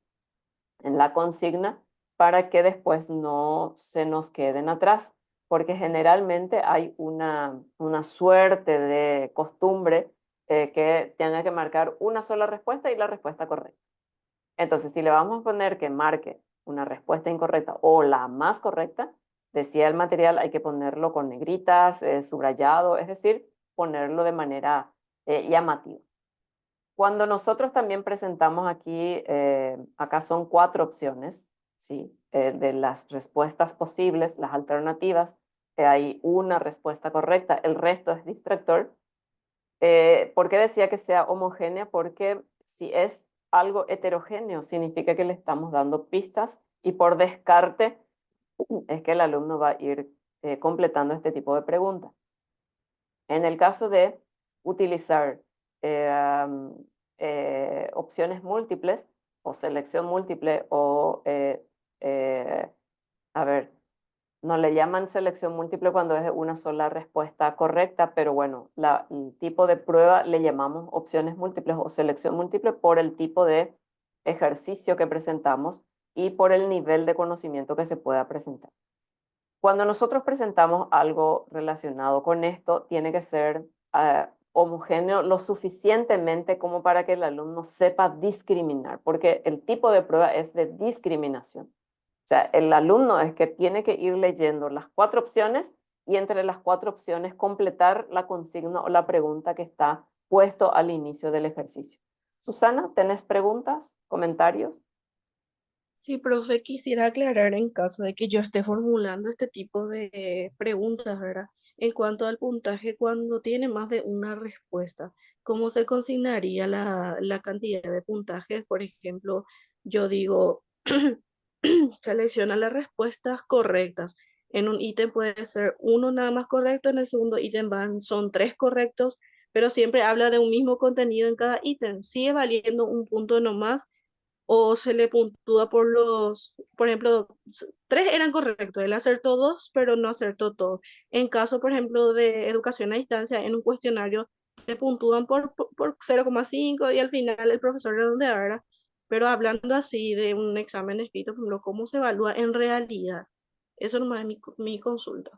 en la consigna para que después no se nos queden atrás, porque generalmente hay una suerte de costumbre que tenga que marcar una sola respuesta y la respuesta correcta. Entonces, si le vamos a poner que marque una respuesta incorrecta o la más correcta, decía el material, hay que ponerlo con negritas, subrayado, es decir, ponerlo de manera llamativa. Cuando nosotros también presentamos aquí, acá son 4 opciones, ¿sí? De las respuestas posibles, las alternativas, hay una respuesta correcta, el resto es distractor. ¿Por qué decía que sea homogénea? Porque si es algo heterogéneo, significa que le estamos dando pistas y por descarte es que el alumno va a ir completando este tipo de preguntas. En el caso de utilizar opciones múltiples o selección múltiple o, a ver, no le llaman selección múltiple cuando es una sola respuesta correcta, pero bueno, el tipo de prueba le llamamos opciones múltiples o selección múltiple por el tipo de ejercicio que presentamos y por el nivel de conocimiento que se pueda presentar. Cuando nosotros presentamos algo relacionado con esto, tiene que ser homogéneo lo suficientemente como para que el alumno sepa discriminar, porque el tipo de prueba es de discriminación. O sea, el alumno es que tiene que ir leyendo las 4 opciones y entre las 4 opciones completar la consigna o la pregunta que está puesto al inicio del ejercicio. Susana, ¿tenés preguntas, comentarios? Sí, profe, quisiera aclarar en caso de que yo esté formulando este tipo de preguntas, ¿verdad? En cuanto al puntaje, cuando tiene más de una respuesta, ¿cómo se consignaría la cantidad de puntajes? Por ejemplo, yo digo, selecciona las respuestas correctas. En un ítem puede ser uno nada más correcto, en el segundo ítem son 3 correctos, pero siempre habla de un mismo contenido en cada ítem. Sigue valiendo un punto nomás o se le puntúa por ejemplo, 3 eran correctos, él acertó 2, pero no acertó todo. En caso, por ejemplo, de educación a distancia, en un cuestionario le puntúan por 0,5 y al final el profesor redondeará. Pero hablando así de un examen escrito, por ejemplo, ¿cómo se evalúa en realidad? Eso nomás es mi consulta.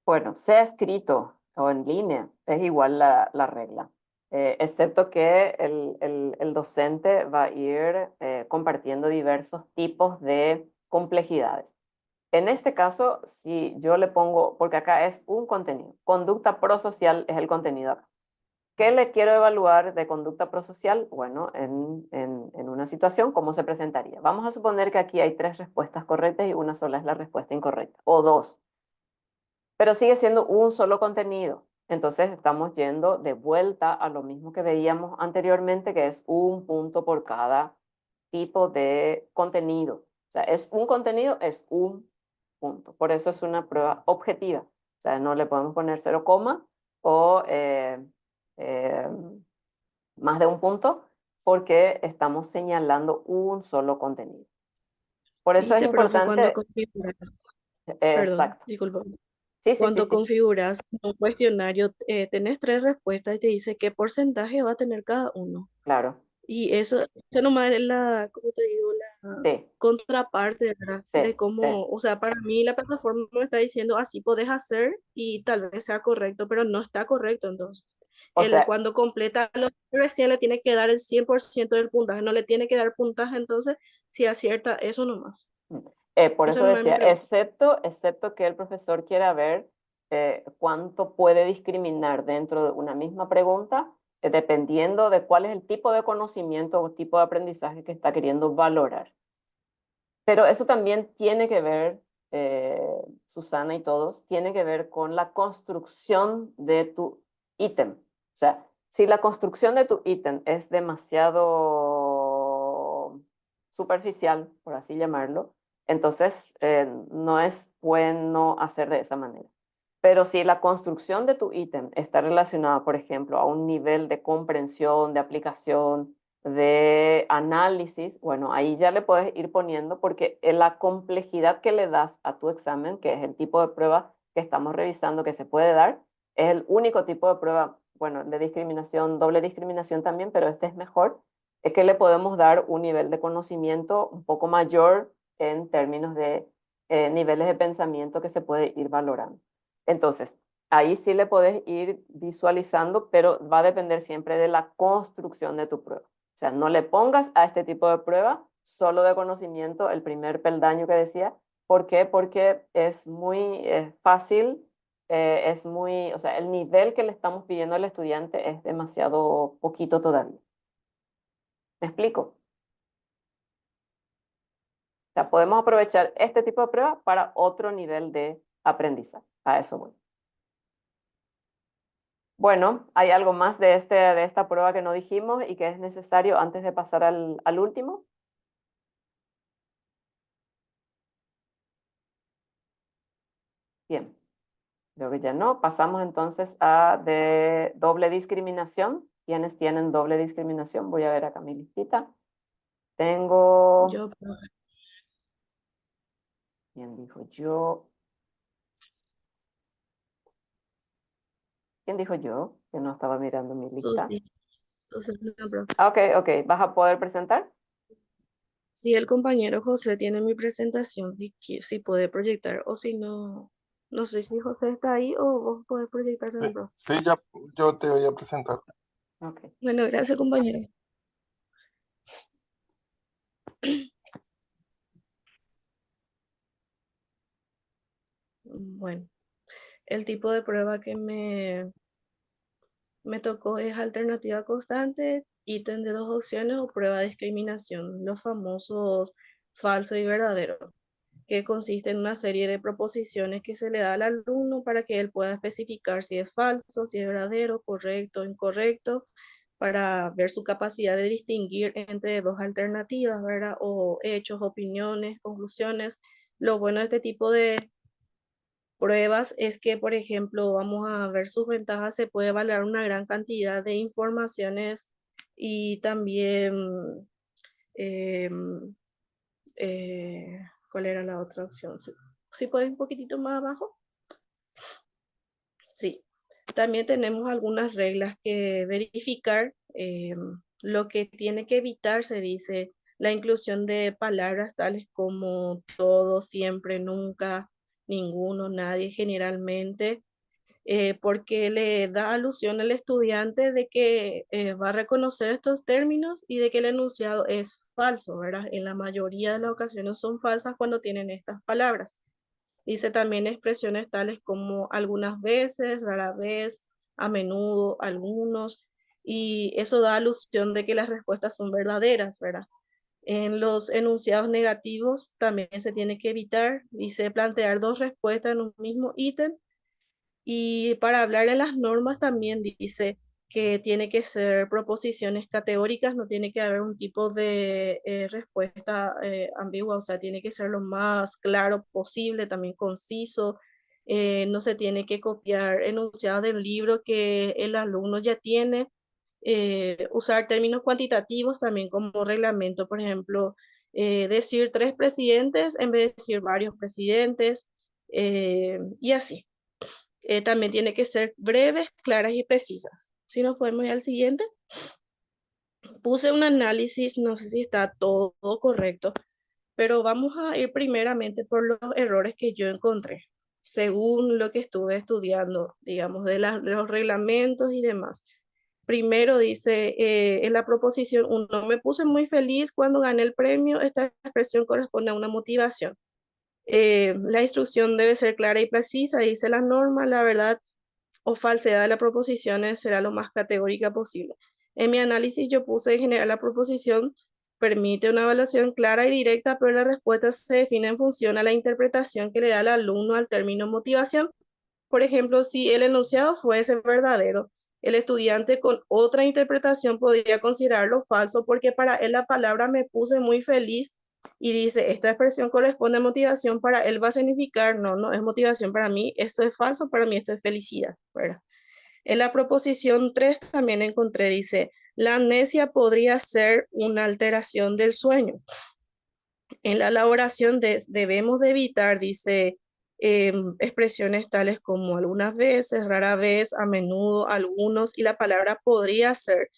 Bueno, sea escrito o en línea, es igual la regla, excepto que el docente va a ir compartiendo diversos tipos de complejidades. En este caso, si yo le pongo, porque acá es un contenido, conducta prosocial es el contenido acá. ¿Qué le quiero evaluar de conducta prosocial? Bueno, en una situación, ¿cómo se presentaría? Vamos a suponer que aquí hay 3 respuestas correctas y una sola es la respuesta incorrecta, o 2, pero sigue siendo un solo contenido. Entonces estamos yendo de vuelta a lo mismo que veíamos anteriormente, que es un punto por cada tipo de contenido. O sea, es un contenido, es un punto. Por eso es una prueba objetiva. O sea, no le podemos poner 0, o eh, más de un punto, porque estamos señalando un solo contenido. Por eso es Viste, profe, cuando importante, configuras, perdón, exacto. disculpa. Sí, sí, sí, Cuando sí, configuras un cuestionario, tenés 3 respuestas y te dice qué porcentaje va a tener cada uno. claro. Y eso nomás es ¿cómo te digo? La Sí, contraparte, ¿verdad? De sí, sí. cómo, o sea, para mí la plataforma me está diciendo así podés hacer y tal vez sea correcto, pero no está correcto entonces. O Él sea, cuando completa recién le tiene que dar el 100% del puntaje, no le tiene que dar puntaje entonces si acierta eso nomás. por Esa eso nomás es mi decía, pregunta. excepto que el profesor quiera ver cuánto puede discriminar dentro de una misma pregunta, dependiendo de cuál es el tipo de conocimiento o tipo de aprendizaje que está queriendo valorar. Pero eso también tiene que ver, Susana y todos, tiene que ver con la construcción de tu ítem. O sea, si la construcción de tu ítem es demasiado superficial, por así llamarlo, entonces no es bueno hacer de esa manera. Pero si la construcción de tu ítem está relacionada, por ejemplo, a un nivel de comprensión, de aplicación, de análisis, bueno, ahí ya le puedes ir poniendo porque la complejidad que le das a tu examen, que es el tipo de prueba que estamos revisando que se puede dar, es el único tipo de prueba, bueno, de discriminación, doble discriminación también, pero este es mejor, es que le podemos dar un nivel de conocimiento un poco mayor en términos de niveles de pensamiento que se puede ir valorando. Entonces, ahí sí le puedes ir visualizando, pero va a depender siempre de la construcción de tu prueba. O sea, no le pongas a este tipo de prueba solo de conocimiento el primer peldaño que decía. ¿Por qué? Porque es muy fácil, es muy, o sea, el nivel que le estamos pidiendo al estudiante es demasiado poquito todavía. ¿Me explico? O sea, podemos aprovechar este tipo de prueba para otro nivel de aprendizaje. A eso voy. Bueno, ¿hay algo más de esta prueba que no dijimos y que es necesario antes de pasar al último? Bien, creo que ya no. Pasamos entonces a de doble discriminación. ¿Quiénes tienen doble discriminación? Voy a ver acá mi listita. Tengo, Yo, profe, ¿quién dijo yo? ¿Quién dijo yo? Que no estaba mirando mi lista. Susi, Entonces, no, profe. Ah, ok. ¿Vas a poder presentar? Si el compañero José tiene mi presentación, si puede proyectar, o si no, no sé si José está ahí o vos podés proyectar Sí, también, profe. sí, ya, yo te voy a presentar. Ok. Bueno, gracias, compañero. Bueno, el tipo de prueba que me tocó es alternativa constante, ítem de 2 opciones o prueba de discriminación, los famosos falso y verdadero, que consiste en una serie de proposiciones que se le da al alumno para que él pueda especificar si es falso, si es verdadero, correcto, incorrecto, para ver su capacidad de distinguir entre dos alternativas, ¿verdad? O hechos, opiniones, conclusiones. Lo bueno de este tipo de pruebas es que, por ejemplo, vamos a ver sus ventajas, se puede evaluar una gran cantidad de informaciones y también, em, ¿cuál era la otra opción? Si puedes un poquitito más abajo. Sí. También tenemos algunas reglas que verificar. Lo que tiene que evitar, se dice, la inclusión de palabras tales como todo, siempre, nunca, ninguno, nadie, generalmente, porque le da alusión al estudiante de que va a reconocer estos términos y de que el enunciado es falso, ¿verdad? En la mayoría de las ocasiones son falsas cuando tienen estas palabras. Dice también expresiones tales como algunas veces, rara vez, a menudo, algunos, y eso da alusión de que las respuestas son verdaderas, ¿verdad? En los enunciados negativos también se tiene que evitar, dice plantear dos respuestas en un mismo ítem y para hablar en las normas también dice que tiene que ser proposiciones categóricas, no tiene que haber un tipo de respuesta ambigua, o sea, tiene que ser lo más claro posible, también conciso. No se tiene que copiar enunciados del libro que el alumno ya tiene. Usar términos cuantitativos también como reglamento, por ejemplo, decir 3 presidentes en vez de decir varios presidentes, y así. También tiene que ser breves, claras y precisas. Si nos podemos ir al siguiente. Puse un análisis, no sé si está todo correcto, pero vamos a ir primeramente por los errores que yo encontré, según lo que estuve estudiando, digamos, de los reglamentos y demás. Primero dice, en la proposición 1, me puse muy feliz cuando gané el premio. Esta expresión corresponde a una motivación. La instrucción debe ser clara y precisa, dice la norma, la verdad o falsedad de las proposiciones será lo más categórica posible. En mi análisis yo puse en general la proposición permite una evaluación clara y directa, pero la respuesta se define en función a la interpretación que le da el alumno al término motivación. Por ejemplo, si el enunciado fuese verdadero, el estudiante con otra interpretación podría considerarlo falso porque para él la palabra me puse muy feliz y dice, esta expresión corresponde a motivación, para él va a significar, no, no es motivación para mí, esto es falso, para mí esto es felicidad, ¿verdad? En la proposición 3 también encontré, dice, la amnesia podría ser una alteración del sueño. En la elaboración debemos de evitar, dice, expresiones tales como algunas veces, rara vez, a menudo, algunos, y la palabra podría ser,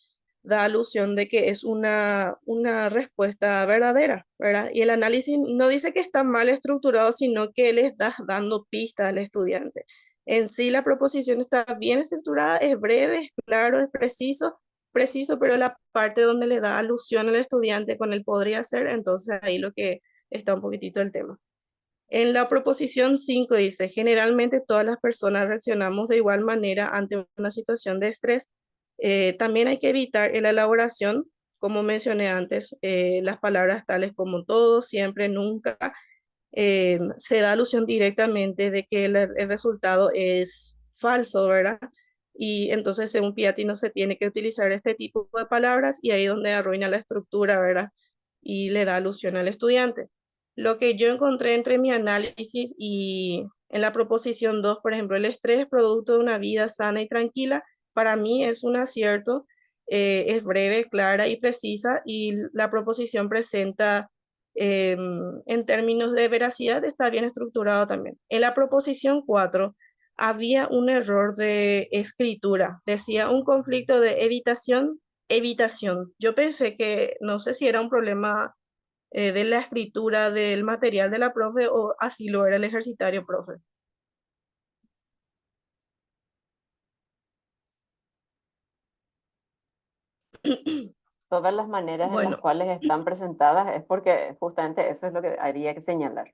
da alusión de que es una respuesta verdadera, ¿verdad? Y el análisis no dice que está mal estructurado, sino que le estás dando pistas al estudiante. En sí la proposición está bien estructurada, es breve, es claro, es preciso, pero la parte donde le da alusión al estudiante con el podría ser, entonces ahí lo que está un poquitito el tema. En la proposición 5 dice, generalmente todas las personas reaccionamos de igual manera ante una situación de estrés. También hay que evitar en la elaboración, como mencioné antes, las palabras tales como todo, siempre, nunca. Se da alusión directamente de que el resultado es falso, ¿verdad? Y entonces, según Piatti, no se tiene que utilizar este tipo de palabras y ahí es donde arruina la estructura, ¿verdad? Y le da alusión al estudiante. Lo que yo encontré entre mi análisis y en la proposición 2, por ejemplo, el estrés producto de una vida sana y tranquila, para mí es un acierto, es breve, clara y precisa y la proposición presenta en términos de veracidad está bien estructurado también. En la proposición 4 había un error de escritura. Decía un conflicto de evitación evitación. Yo pensé que, no sé si era un problema de la escritura del material de la profe o así lo era el ejercitario, profe. Todas las maneras en las Bueno, cuales están presentadas es porque justamente eso es lo que habría que señalar,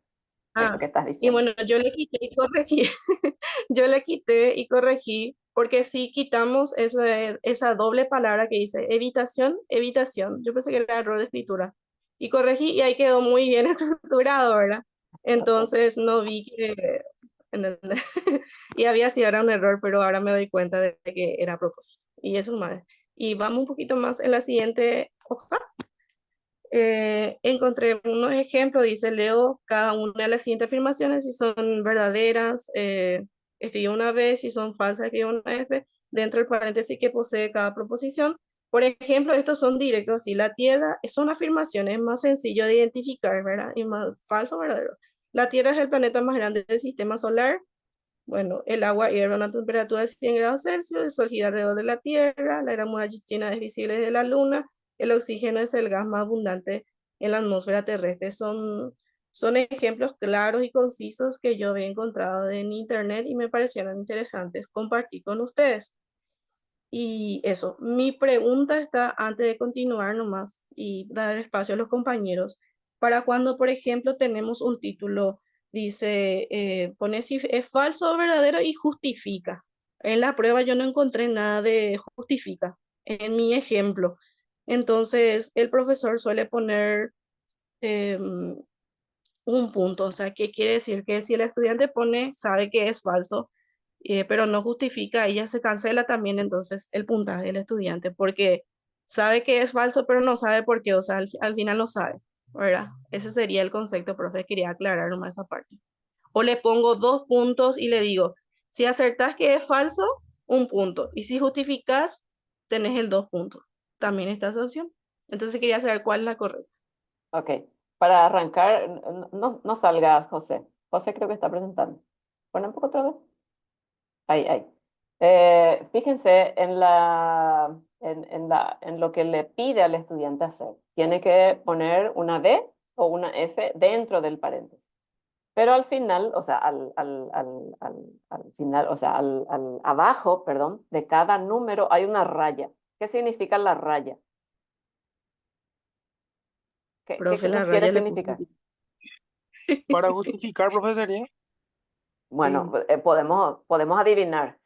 eso que estás y diciendo. bueno, yo le quité y corregí, yo le quité y corregí, porque si quitamos esa doble palabra que dice evitación, evitación, yo pensé que era error de escritura, y corregí y ahí quedó muy bien estructurado, ¿verdad? Entonces no vi que, ¿entendés? Y había sido era un error, pero ahora me doy cuenta de que era a propósito, y eso más. Y vamos un poquito más en la siguiente hoja. Encontré unos ejemplos, dice Leo, cada una de las siguientes afirmaciones, si son verdaderas, escribe una vez, si son falsas, escribe una F, dentro del paréntesis que posee cada proposición. Por ejemplo, estos son directos, así, la Tierra, son afirmaciones, es más sencillo de identificar, ¿verdad? Y más falso o verdadero. La Tierra es el planeta más grande del sistema solar. Bueno, el agua hierve a una temperatura de 100 grados Celsius, el Sol gira alrededor de la Tierra, la gran muralla china es visible desde la Luna, el oxígeno es el gas más abundante en la atmósfera terrestre. Son ejemplos claros y concisos que yo había encontrado en internet y me parecieron interesantes compartir con ustedes. Y eso, mi pregunta está antes de continuar nomás y dar espacio a los compañeros. Para cuando, por ejemplo, tenemos un título, dice, pone si es falso o verdadero y justifica. En la prueba yo no encontré nada de justifica en mi ejemplo. Entonces, el profesor suele poner un punto, o sea, ¿qué quiere decir? Que si el estudiante pone, sabe que es falso, pero no justifica, ella se cancela también entonces el puntaje del estudiante, porque sabe que es falso, pero no sabe por qué, o sea, al final no sabe, ¿verdad? Ese sería el concepto, profe, quería aclarar nomás esa parte. O le pongo 2 puntos y le digo, si acertás que es falso, 1 punto, y si justificás, tenés el 2 puntos. También está esa opción. Entonces quería saber cuál es la correcta. Ok, para arrancar, no salgas, José. José creo que está presentando. Pon un poco otra vez. Ahí, ahí. Fíjense en lo que le pide al estudiante hacer. Tiene que poner una D o una F dentro del paréntesis. Pero al final, o sea, al final, o sea, abajo, perdón, de cada número hay una raya. ¿Qué significa la raya? ¿Qué Profe, la nos quiere raya le puso significar? Para justificar, profesoría. Bueno, Sí. podemos adivinar,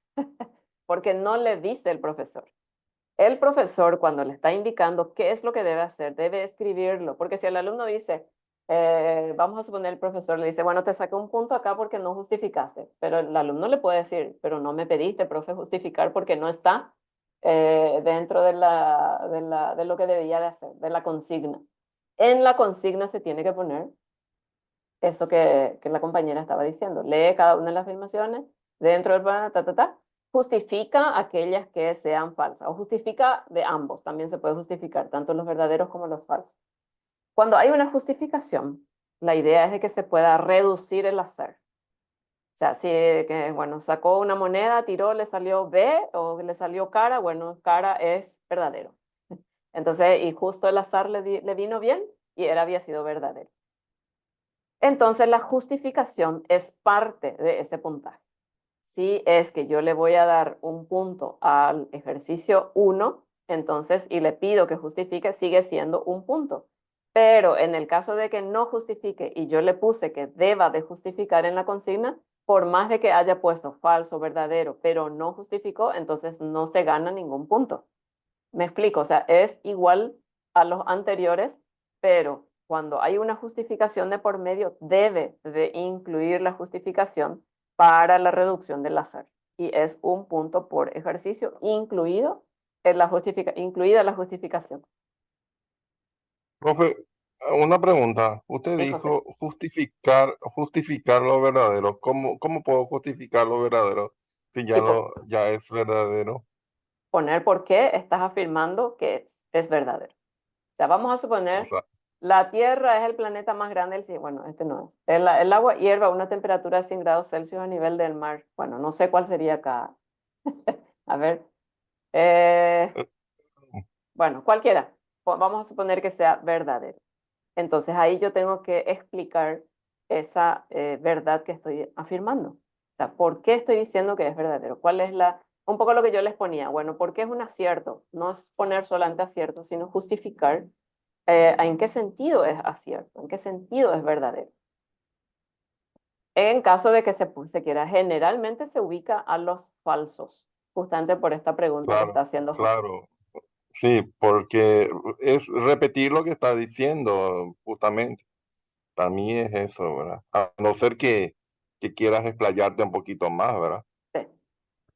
porque no le dice el profesor. El profesor, cuando le está indicando qué es lo que debe hacer, debe escribirlo, porque si el alumno dice, vamos a suponer el profesor le dice, bueno, te saqué 1 punto acá porque no justificaste, pero el alumno le puede decir, pero no me pediste, profe, justificar porque no está dentro de lo que debía de hacer, de la consigna. En la consigna se tiene que poner eso que la compañera estaba diciendo. Lee cada una de las afirmaciones dentro del programa, justifica aquellas que sean falsas o justifica de ambos. También se puede justificar tanto los verdaderos como los falsos. Cuando hay una justificación, la idea es de que se pueda reducir el hacer. O sea, si bueno, sacó una moneda, tiró, le salió B o le salió cara, bueno, cara es verdadero. Entonces, y justo el azar le vino bien y él había sido verdadero. Entonces, la justificación es parte de ese puntaje. Si es que yo le voy a dar 1 punto al ejercicio 1, entonces, y le pido que justifique, sigue siendo 1 punto. Pero en el caso de que no justifique y yo le puse que deba de justificar en la consigna, por más de que haya puesto falso, verdadero, pero no justificó, entonces no se gana ningún punto. Me explico, o sea, es igual a los anteriores, pero cuando hay una justificación de por medio, debe de incluir la justificación para la reducción del azar. Y es 1 punto por ejercicio, incluida la justificación. Profe, una pregunta. Usted Sí, José. dijo justificar lo verdadero. ¿Cómo puedo justificar lo verdadero si ya Tipo, ya es verdadero? poner por qué estás afirmando que es verdadero. O sea, vamos a O suponer, sea, la Tierra es el planeta más grande del cielo. Bueno, este no es. El agua hierve a una temperatura de 100 grados Celsius a nivel del mar. Bueno, no sé cuál sería acá. A ver. eh, Bueno, cualquiera. Vamos a suponer que sea verdadero. Entonces ahí yo tengo que explicar esa verdad que estoy afirmando. O sea, ¿por qué estoy diciendo que es verdadero? ¿Cuál es un poco lo que yo les ponía? Bueno, ¿por qué es un acierto? No es poner solamente acierto, sino justificar en qué sentido es acierto, en qué sentido es verdadero. En caso de que se quiera, generalmente se ubica a los falsos, justamente por esta pregunta que está Claro, haciendo José. claro. Sí, porque es repetir lo que está diciendo, justamente. Para mí es eso, ¿verdad? A no ser que quieras explayarte un poquito más, ¿verdad? Sí,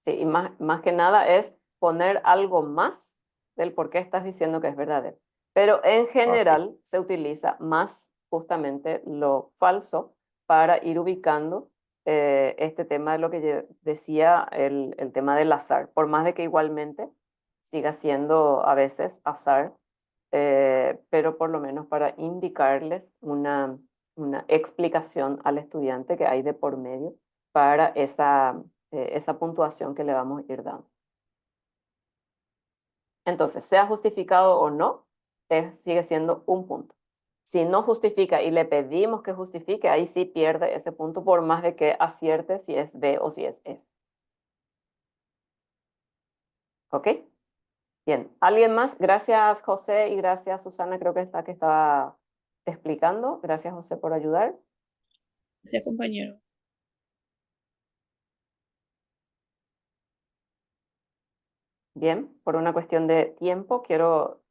sí, y más que nada es poner algo más del por qué estás diciendo que es verdadero. Pero en Así. general se utiliza más justamente lo falso para ir ubicando este tema de lo que decía el tema del azar, por más de que igualmente siga siendo a veces azar, pero por lo menos para indicarles una explicación al estudiante que hay de por medio para esa puntuación que le vamos a ir dando. Entonces, sea justificado o no, sigue siendo un punto. Si no justifica y le pedimos que justifique, ahí sí pierde ese punto por más de que acierte si es B o si es F. ¿Ok? Bien. ¿Alguien más? Gracias, José, y gracias, Susana, creo que estaba explicando. Gracias, José, por ayudar. Gracias, compañero. Bien, por una cuestión de tiempo, quiero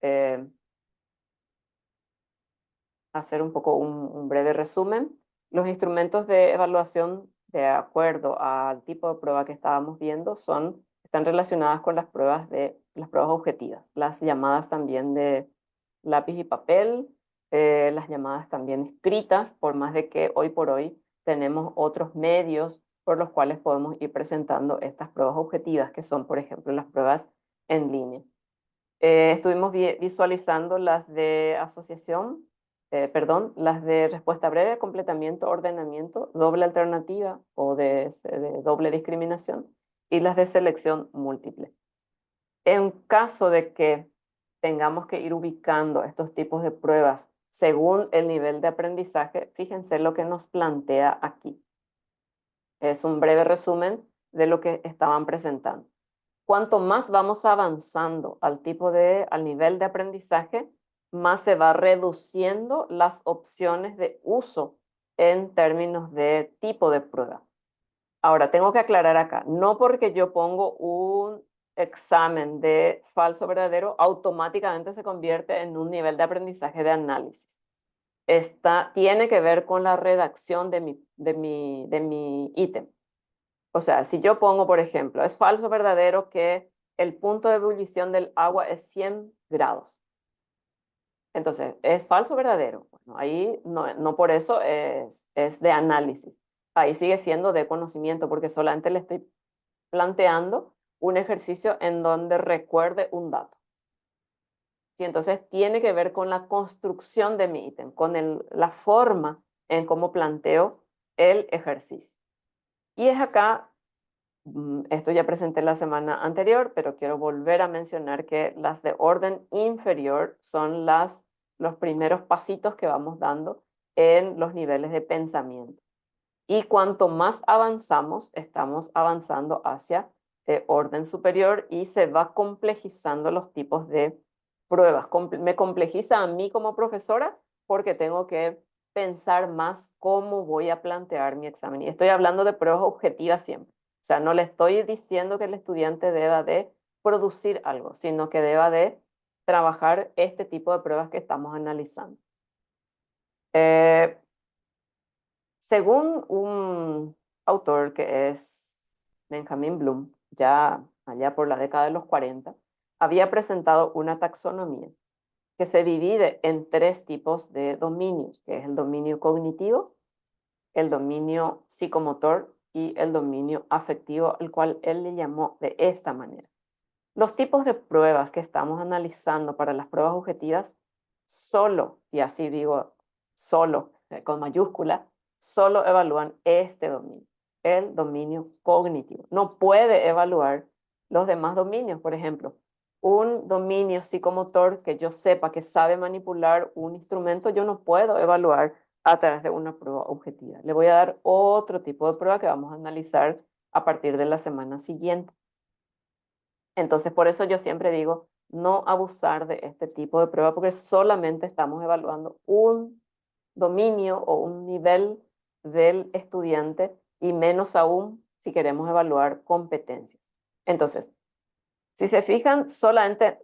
hacer un poco un breve resumen. Los instrumentos de evaluación, de acuerdo al tipo de prueba que estábamos viendo, están relacionadas con las pruebas objetivas, las llamadas también de lápiz y papel, las llamadas también escritas, por más de que hoy por hoy tenemos otros medios por los cuales podemos ir presentando estas pruebas objetivas, que son, por ejemplo, las pruebas en línea. Estuvimos visualizando las de asociación, las de respuesta breve, completamiento, ordenamiento, doble alternativa o de doble discriminación y las de selección múltiple. En caso de que tengamos que ir ubicando estos tipos de pruebas según el nivel de aprendizaje, fíjense lo que nos plantea aquí. Es un breve resumen de lo que estaban presentando. Cuanto más vamos avanzando al nivel de aprendizaje, más se va reduciendo las opciones de uso en términos de tipo de prueba. Ahora, tengo que aclarar acá, no porque yo pongo un examen de falso verdadero, automáticamente se convierte en un nivel de aprendizaje de análisis. Tiene que ver con la redacción de mi ítem. O sea, si yo pongo, por ejemplo, es falso o verdadero que el punto de ebullición del agua es 100 grados. Entonces, ¿es falso o verdadero? Bueno, ahí no por eso es de análisis. Ahí sigue siendo de conocimiento porque solamente le estoy planteando un ejercicio en donde recuerde un dato. Sí, entonces tiene que ver con la construcción de mi ítem, con la forma en cómo planteo el ejercicio. Y es acá esto ya presenté la semana anterior, pero quiero volver a mencionar que las de orden inferior son los primeros pasitos que vamos dando en los niveles de pensamiento. Y cuanto más avanzamos, estamos avanzando hacia orden superior y se va complejizando los tipos de pruebas. Me complejiza a mí como profesora porque tengo que pensar más cómo voy a plantear mi examen. Y estoy hablando de pruebas objetivas siempre. O sea, no le estoy diciendo que el estudiante deba de producir algo, sino que deba de trabajar este tipo de pruebas que estamos analizando. Según un autor que es Benjamin Bloom, ya allá por la década de los 40, había presentado una taxonomía que se divide en 3 tipos de dominios, que es el dominio cognitivo, el dominio psicomotor y el dominio afectivo, al cual él le llamó de esta manera. Los tipos de pruebas que estamos analizando para las pruebas objetivas solo, y así digo solo, con mayúscula, solo evalúan este dominio, el dominio cognitivo. No puede evaluar los demás dominios. Por ejemplo, un dominio psicomotor que yo sepa que sabe manipular un instrumento, yo no puedo evaluar a través de una prueba objetiva. Le voy a dar otro tipo de prueba que vamos a analizar a partir de la semana siguiente. Entonces, por eso yo siempre digo, no abusar de este tipo de prueba porque solamente estamos evaluando un dominio o un nivel del estudiante y menos aún si queremos evaluar competencias. Entonces, si se fijan, solamente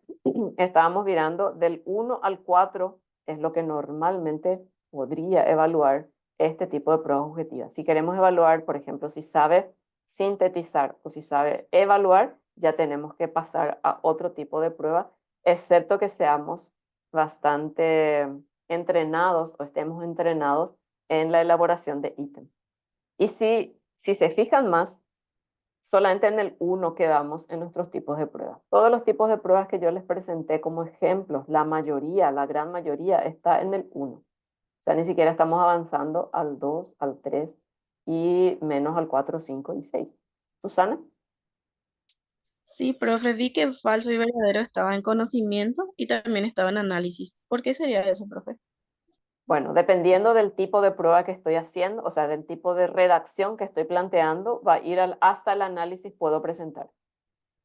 estábamos mirando del 1 al 4 es lo que normalmente podría evaluar este tipo de pruebas objetivas. Si queremos evaluar, por ejemplo, si sabe sintetizar o si sabe evaluar, ya tenemos que pasar a otro tipo de prueba, excepto que seamos bastante entrenados o estemos entrenados en la elaboración de ítems. Y si se fijan más, solamente en el 1 quedamos en nuestros tipos de pruebas. Todos los tipos de pruebas que yo les presenté como ejemplos, la mayoría, la gran mayoría está en el 1. O sea, ni siquiera estamos avanzando al 2, al 3 y menos al 4, 5 y 6. Susana. Sí, profe, vi que falso y verdadero estaba en conocimiento y también estaba en análisis. ¿Por qué sería eso, profe? Bueno, dependiendo del tipo de prueba que estoy haciendo, o sea, del tipo de redacción que estoy planteando, va a ir hasta el análisis puedo presentar.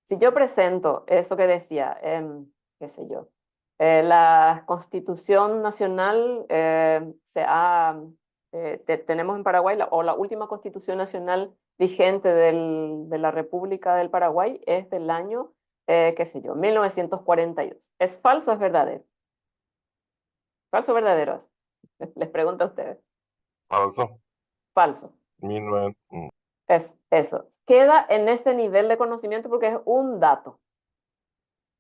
Si yo presento eso que decía, qué sé yo, la Constitución Nacional tenemos en Paraguay, o la última Constitución Nacional vigente de la República del Paraguay es del año, qué sé yo, 1942. ¿Es falso o es verdadero? ¿Falso o verdadero es? Les pregunto a ustedes. Falso. Falso. 1900, Es eso. Queda en este nivel de conocimiento porque es un dato.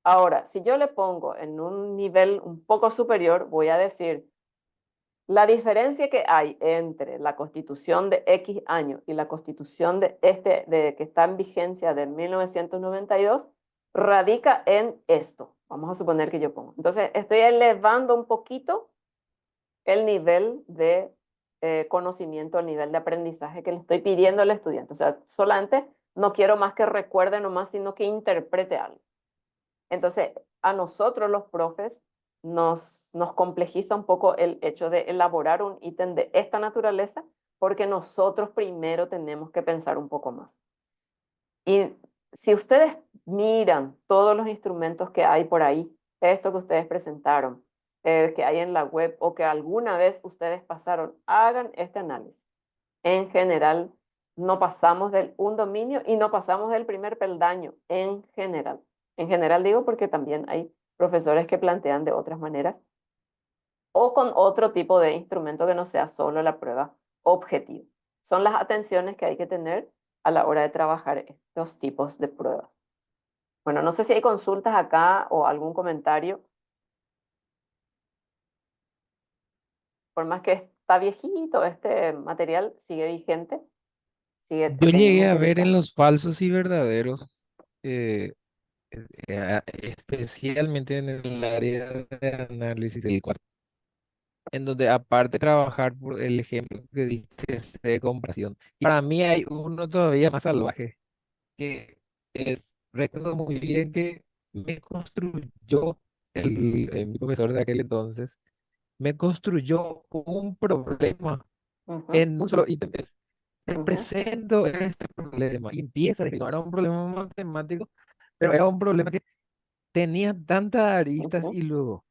Ahora, si yo le pongo en un nivel un poco superior, voy a decir, la diferencia que hay entre la Constitución de X año y la Constitución que está en vigencia de 1992 radica en esto. Vamos a suponer que yo pongo. Entonces, estoy elevando un poquito el nivel de conocimiento, el nivel de aprendizaje que le estoy pidiendo al estudiante. O sea, solamente no quiero más que recuerde nomás, sino que interprete algo. Entonces, a nosotros los profes nos complejiza un poco el hecho de elaborar un ítem de esta naturaleza porque nosotros primero tenemos que pensar un poco más. Y si ustedes miran todos los instrumentos que hay por ahí, esto que ustedes presentaron, que hay en la web o que alguna vez ustedes pasaron, hagan este análisis. En general, no pasamos del un dominio y no pasamos del primer peldaño, en general. En general digo porque también hay profesores que plantean de otras maneras o con otro tipo de instrumento que no sea solo la prueba objetiva. Son las atenciones que hay que tener a la hora de trabajar estos tipos de pruebas. Bueno, no sé si hay consultas acá o algún comentario. Por más que está viejito, este material sigue vigente, sigue Yo llegué teniendo a ver en utilizando. los falsos y verdaderos, eh, especialmente en el área de análisis del cuarto, en donde aparte de trabajar por el ejemplo que diste de comparación, y para mí hay uno todavía más salvaje, que recuerdo muy bien que me construyó mi profesor de aquel entonces, me construyó un problema Ujú, en un solo ítem. Te ujú, presento este problema y empieza a decir, no era un problema matemático, pero era un problema que tenía tantas aristas ujú. y luego,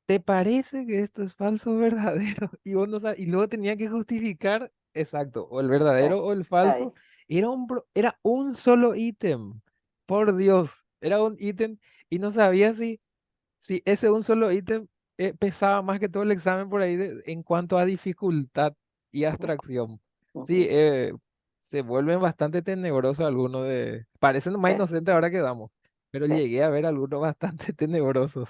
¿te parece que esto es falso o verdadero? Y vos no sabes, y luego tenía que justificar, exacto, o el Sí, verdadero o el ahí falso. Era un solo ítem, por Dios, era un ítem y no sabía si ese un solo ítem pesaba más que todo el examen por ahí en cuanto a dificultad y abstracción. Sí, ujú, se vuelven bastante tenebrosos algunos parecen más sí, inocentes ahora que damos, pero sí, llegué a ver algunos bastante tenebrosos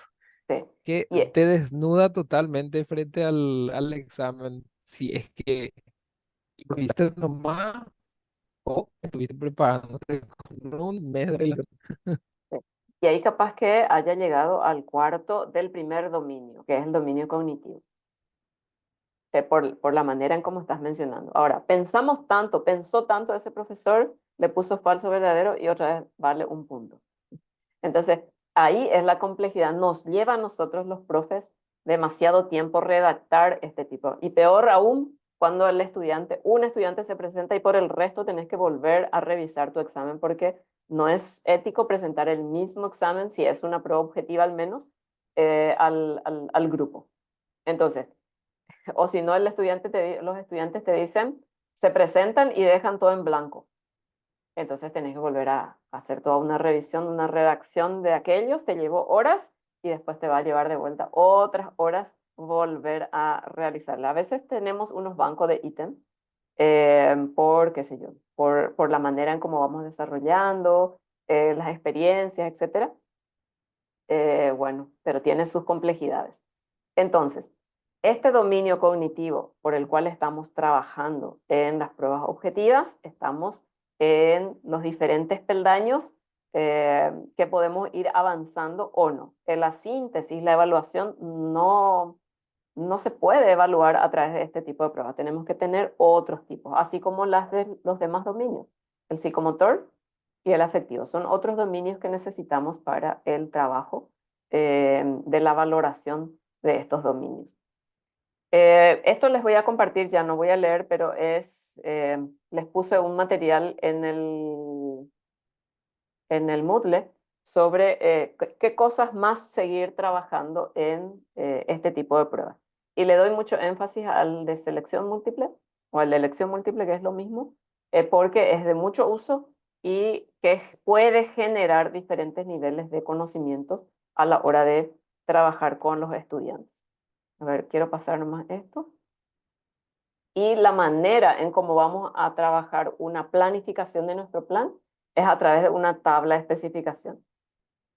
sí. que Y, te desnuda totalmente frente al examen si es que improvisaste nomás o estuviste preparándote con un mes de relación. sí. Y ahí capaz que haya llegado al cuarto del primer dominio, que es el dominio cognitivo, por la manera en cómo estás mencionando. Ahora, pensó tanto ese profesor, le puso falso verdadero y otra vez vale un punto. Entonces, ahí es la complejidad. Nos lleva a nosotros los profes demasiado tiempo redactar este tipo. Y peor aún, cuando un estudiante se presenta y por el resto tenés que volver a revisar tu examen porque no es ético presentar el mismo examen, si es una prueba objetiva al menos, al grupo. Entonces, o si no, los estudiantes te dicen, se presentan y dejan todo en blanco. Entonces tenés que volver a hacer toda una revisión, una redacción de aquellos, te llevó horas y después te va a llevar de vuelta otras horas volver a realizarla. A veces tenemos unos bancos de ítem por, qué sé yo, por la manera en cómo vamos desarrollando, las experiencias, etcétera. Bueno, pero tiene sus complejidades. Entonces, este dominio cognitivo por el cual estamos trabajando en las pruebas objetivas, estamos en los diferentes peldaños que podemos ir avanzando o no. En la síntesis, la evaluación no se puede evaluar a través de este tipo de pruebas. Tenemos que tener otros tipos, así como las de los demás dominios. El psicomotor y el afectivo son otros dominios que necesitamos para el trabajo de la valoración de estos dominios. Esto les voy a compartir, ya no voy a leer, pero les puse un material en el Moodle sobre qué cosas más seguir trabajando en este tipo de pruebas. Y le doy mucho énfasis al de selección múltiple o al de elección múltiple, que es lo mismo, porque es de mucho uso y que puede generar diferentes niveles de conocimientos a la hora de trabajar con los estudiantes. A ver, quiero pasar nomás esto. Y la manera en cómo vamos a trabajar una planificación de nuestro plan es a través de una tabla de especificación.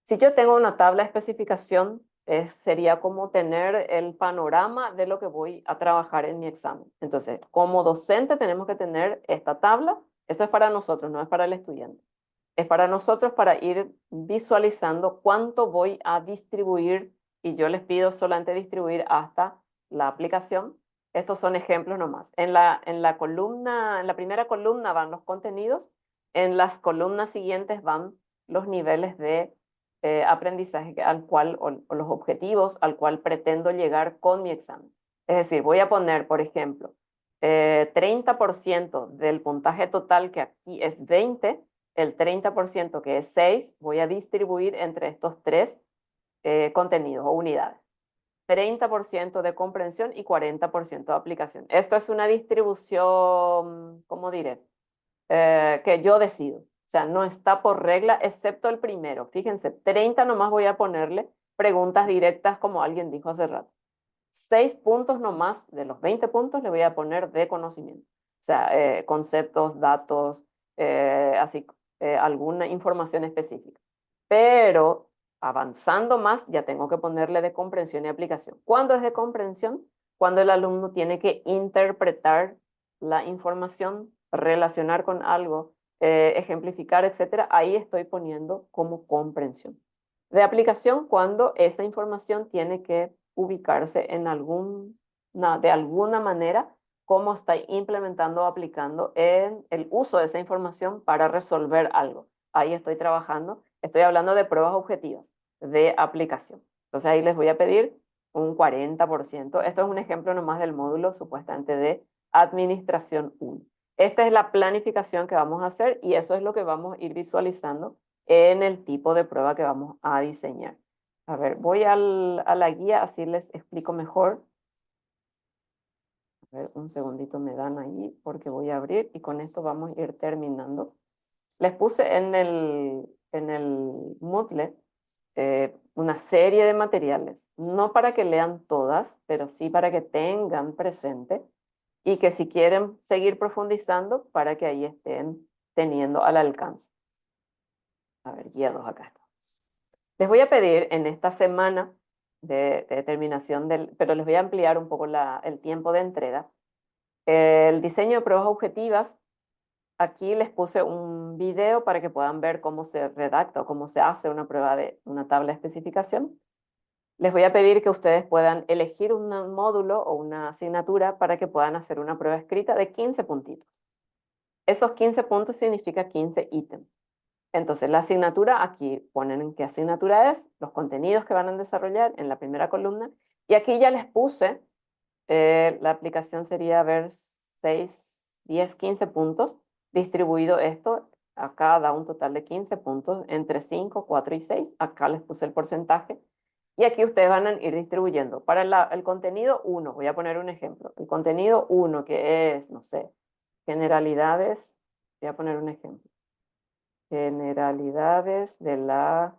Si yo tengo una tabla de especificación, sería como tener el panorama de lo que voy a trabajar en mi examen. Entonces, como docente tenemos que tener esta tabla. Esto es para nosotros, no es para el estudiante. Es para nosotros para ir visualizando cuánto voy a distribuir y yo les pido solamente distribuir hasta la aplicación. Estos son ejemplos nomás. En la primera columna van los contenidos, en las columnas siguientes van los niveles de aprendizaje al cual, o los objetivos al cual pretendo llegar con mi examen. Es decir, voy a poner, por ejemplo, 30% del puntaje total, que aquí es 20, el 30% que es 6, voy a distribuir entre estos tres contenidos o unidades. 30% de comprensión y 40% de aplicación. Esto es una distribución, ¿cómo diré? Que yo decido. O sea, no está por regla, excepto el primero. Fíjense, 30 nomás voy a ponerle preguntas directas, como alguien dijo hace rato. 6 puntos nomás de los 20 puntos le voy a poner de conocimiento. O sea, conceptos, datos, así, alguna información específica. Pero avanzando más, ya tengo que ponerle de comprensión y aplicación. ¿Cuándo es de comprensión? Cuando el alumno tiene que interpretar la información, relacionar con algo, ejemplificar, etcétera. Ahí estoy poniendo como comprensión. De aplicación, cuando esa información tiene que ubicarse en de alguna manera, cómo está implementando o aplicando en el uso de esa información para resolver algo. Ahí estoy trabajando, estoy hablando de pruebas objetivas, de aplicación. Entonces ahí les voy a pedir un 40%. Esto es un ejemplo nomás del módulo supuestamente de administración 1. Esta es la planificación que vamos a hacer y eso es lo que vamos a ir visualizando en el tipo de prueba que vamos a diseñar. A ver, voy a la guía, así les explico mejor. A ver, un segundito me dan ahí porque voy a abrir y con esto vamos a ir terminando. Les puse en el Moodle una serie de materiales, no para que lean todas, pero sí para que tengan presente y que si quieren seguir profundizando, para que ahí estén teniendo al alcance. A ver, guía 2 acá está. Les voy a pedir en esta semana de terminación pero les voy a ampliar un poco el tiempo de entrega. El diseño de pruebas objetivas, aquí les puse un video para que puedan ver cómo se redacta o cómo se hace una prueba de una tabla de especificación. Les voy a pedir que ustedes puedan elegir un módulo o una asignatura para que puedan hacer una prueba escrita de 15 puntitos. Esos 15 puntos significa 15 ítems. Entonces, la asignatura, aquí ponen en qué asignatura es, los contenidos que van a desarrollar en la primera columna, y aquí ya les puse, la aplicación sería ver 6, 10, 15 puntos, distribuido esto, acá da un total de 15 puntos, entre 5, 4 y 6, acá les puse el porcentaje, y aquí ustedes van a ir distribuyendo. Para el contenido 1, voy a poner un ejemplo, el contenido 1 que es, no sé, generalidades, voy a poner un ejemplo. Generalidades de la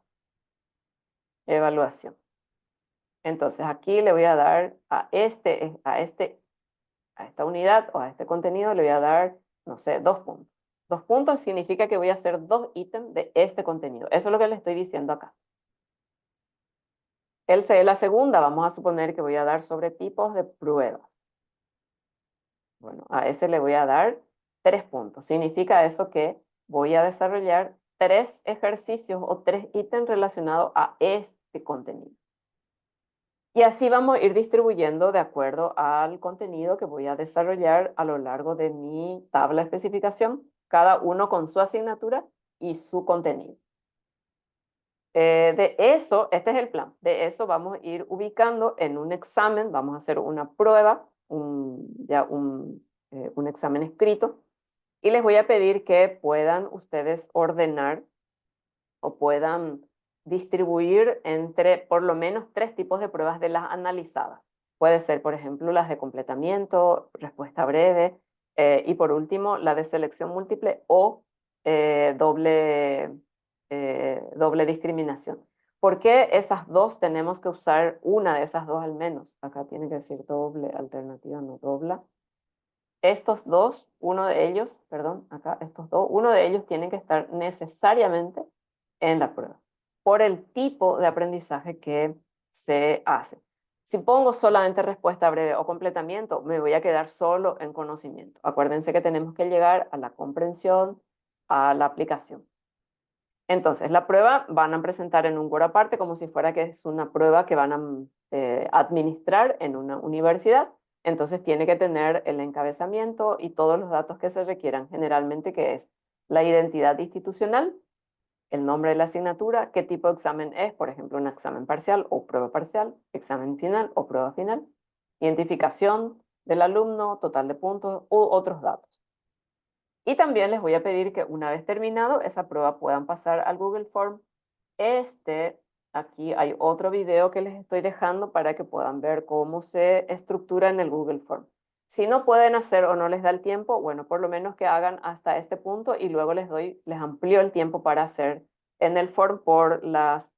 evaluación. Entonces aquí le voy a dar a esta unidad o a este contenido le voy a dar, no sé, 2 puntos. 2 puntos significa que voy a hacer 2 ítems de este contenido. Eso es lo que le estoy diciendo acá. La segunda, vamos a suponer que voy a dar sobre tipos de pruebas. Bueno, a ese le voy a dar 3 puntos. Significa eso que voy a desarrollar 3 ejercicios o 3 ítems relacionados a este contenido. Y así vamos a ir distribuyendo de acuerdo al contenido que voy a desarrollar a lo largo de mi tabla de especificación, cada uno con su asignatura y su contenido. De eso, este es el plan, de eso vamos a ir ubicando en un examen, vamos a hacer una prueba, un examen escrito, y les voy a pedir que puedan ustedes ordenar o puedan distribuir entre por lo menos 3 tipos de pruebas de las analizadas. Puede ser, por ejemplo, las de completamiento, respuesta breve, y por último, la de selección múltiple o doble discriminación. ¿Por qué esas dos tenemos que usar una de esas dos al menos? Acá tiene que decir doble, alternativa no dobla. Estos dos, uno de ellos, perdón, acá estos dos, uno de ellos tiene que estar necesariamente en la prueba, por el tipo de aprendizaje que se hace. Si pongo solamente respuesta breve o completamiento, me voy a quedar solo en conocimiento. Acuérdense que tenemos que llegar a la comprensión, a la aplicación. Entonces, la prueba van a presentar en un Word aparte, como si fuera que es una prueba que van a administrar en una universidad. Entonces, tiene que tener el encabezamiento y todos los datos que se requieran, generalmente que es la identidad institucional, el nombre de la asignatura, qué tipo de examen es, por ejemplo, un examen parcial o prueba parcial, examen final o prueba final, identificación del alumno, total de puntos u otros datos. Y también les voy a pedir que una vez terminado esa prueba puedan pasar al Google Form. Aquí hay otro video que les estoy dejando para que puedan ver cómo se estructura en el Google Form. Si no pueden hacer o no les da el tiempo, bueno, por lo menos que hagan hasta este punto y luego les amplío el tiempo para hacer en el form por las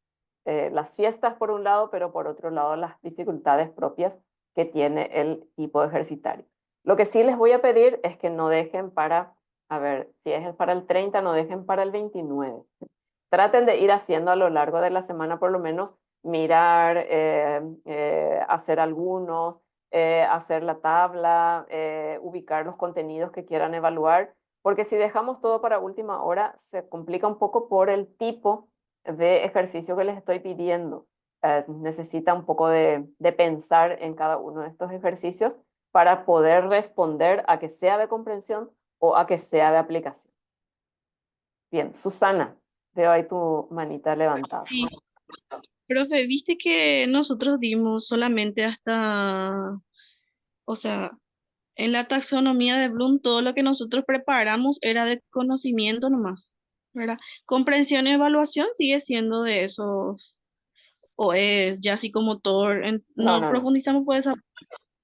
fiestas por un lado, pero por otro lado las dificultades propias que tiene el tipo ejercitario. Lo que sí les voy a pedir es que no dejen a ver, si es para el 30, no dejen para el 29. Traten de ir haciendo a lo largo de la semana por lo menos, mirar, hacer algunos, hacer la tabla, ubicar los contenidos que quieran evaluar, porque si dejamos todo para última hora, se complica un poco por el tipo de ejercicio que les estoy pidiendo. Necesita un poco de pensar en cada uno de estos ejercicios para poder responder a que sea de comprensión o a que sea de aplicación. Bien, Susana, veo ahí tu manita levantada. Sí, profe, viste que nosotros dimos solamente hasta, o sea, en la taxonomía de Bloom, todo lo que nosotros preparamos era de conocimiento nomás, ¿verdad? Comprensión y evaluación sigue siendo de esos, o es ya psicomotor, No, no no, no. profundizamos por esa.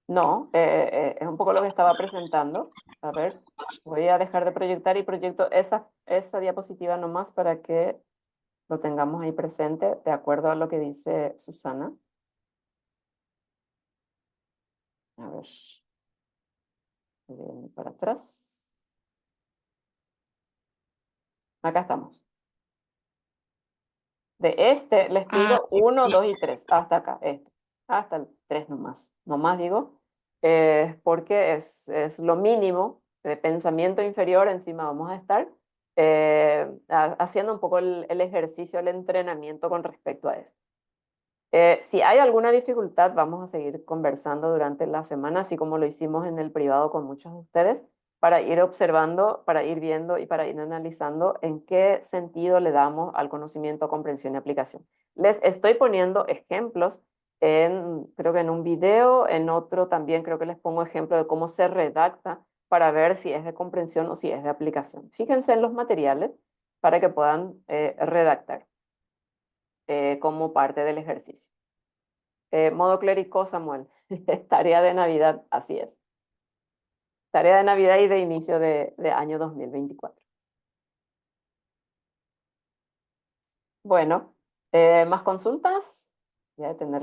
No, es un poco lo que estaba presentando. A ver, voy a dejar de proyectar y proyecto esa diapositiva nomás para que lo tengamos ahí presente de acuerdo a lo que dice Susana. A ver, para atrás. Acá estamos. De les pido 1, 2 y 3, hasta acá, hasta el 3 nomás. Nomás digo, porque es lo mínimo de pensamiento inferior, encima vamos a estar haciendo un poco el ejercicio, el entrenamiento con respecto a esto. Si hay alguna dificultad, vamos a seguir conversando durante la semana, así como lo hicimos en el privado con muchos de ustedes. para ir observando, para ir viendo y para ir analizando en qué sentido le damos al conocimiento, comprensión y aplicación. Les estoy poniendo ejemplos creo que en un video, en otro también creo que les pongo ejemplo de cómo se redacta para ver si es de comprensión o si es de aplicación. Fíjense en los materiales para que puedan redactar como parte del ejercicio. Modo clérigo, Samuel. Tarea de Navidad, así es. Tarea de Navidad y de inicio de año 2024. Bueno, ¿más consultas? Ya de tener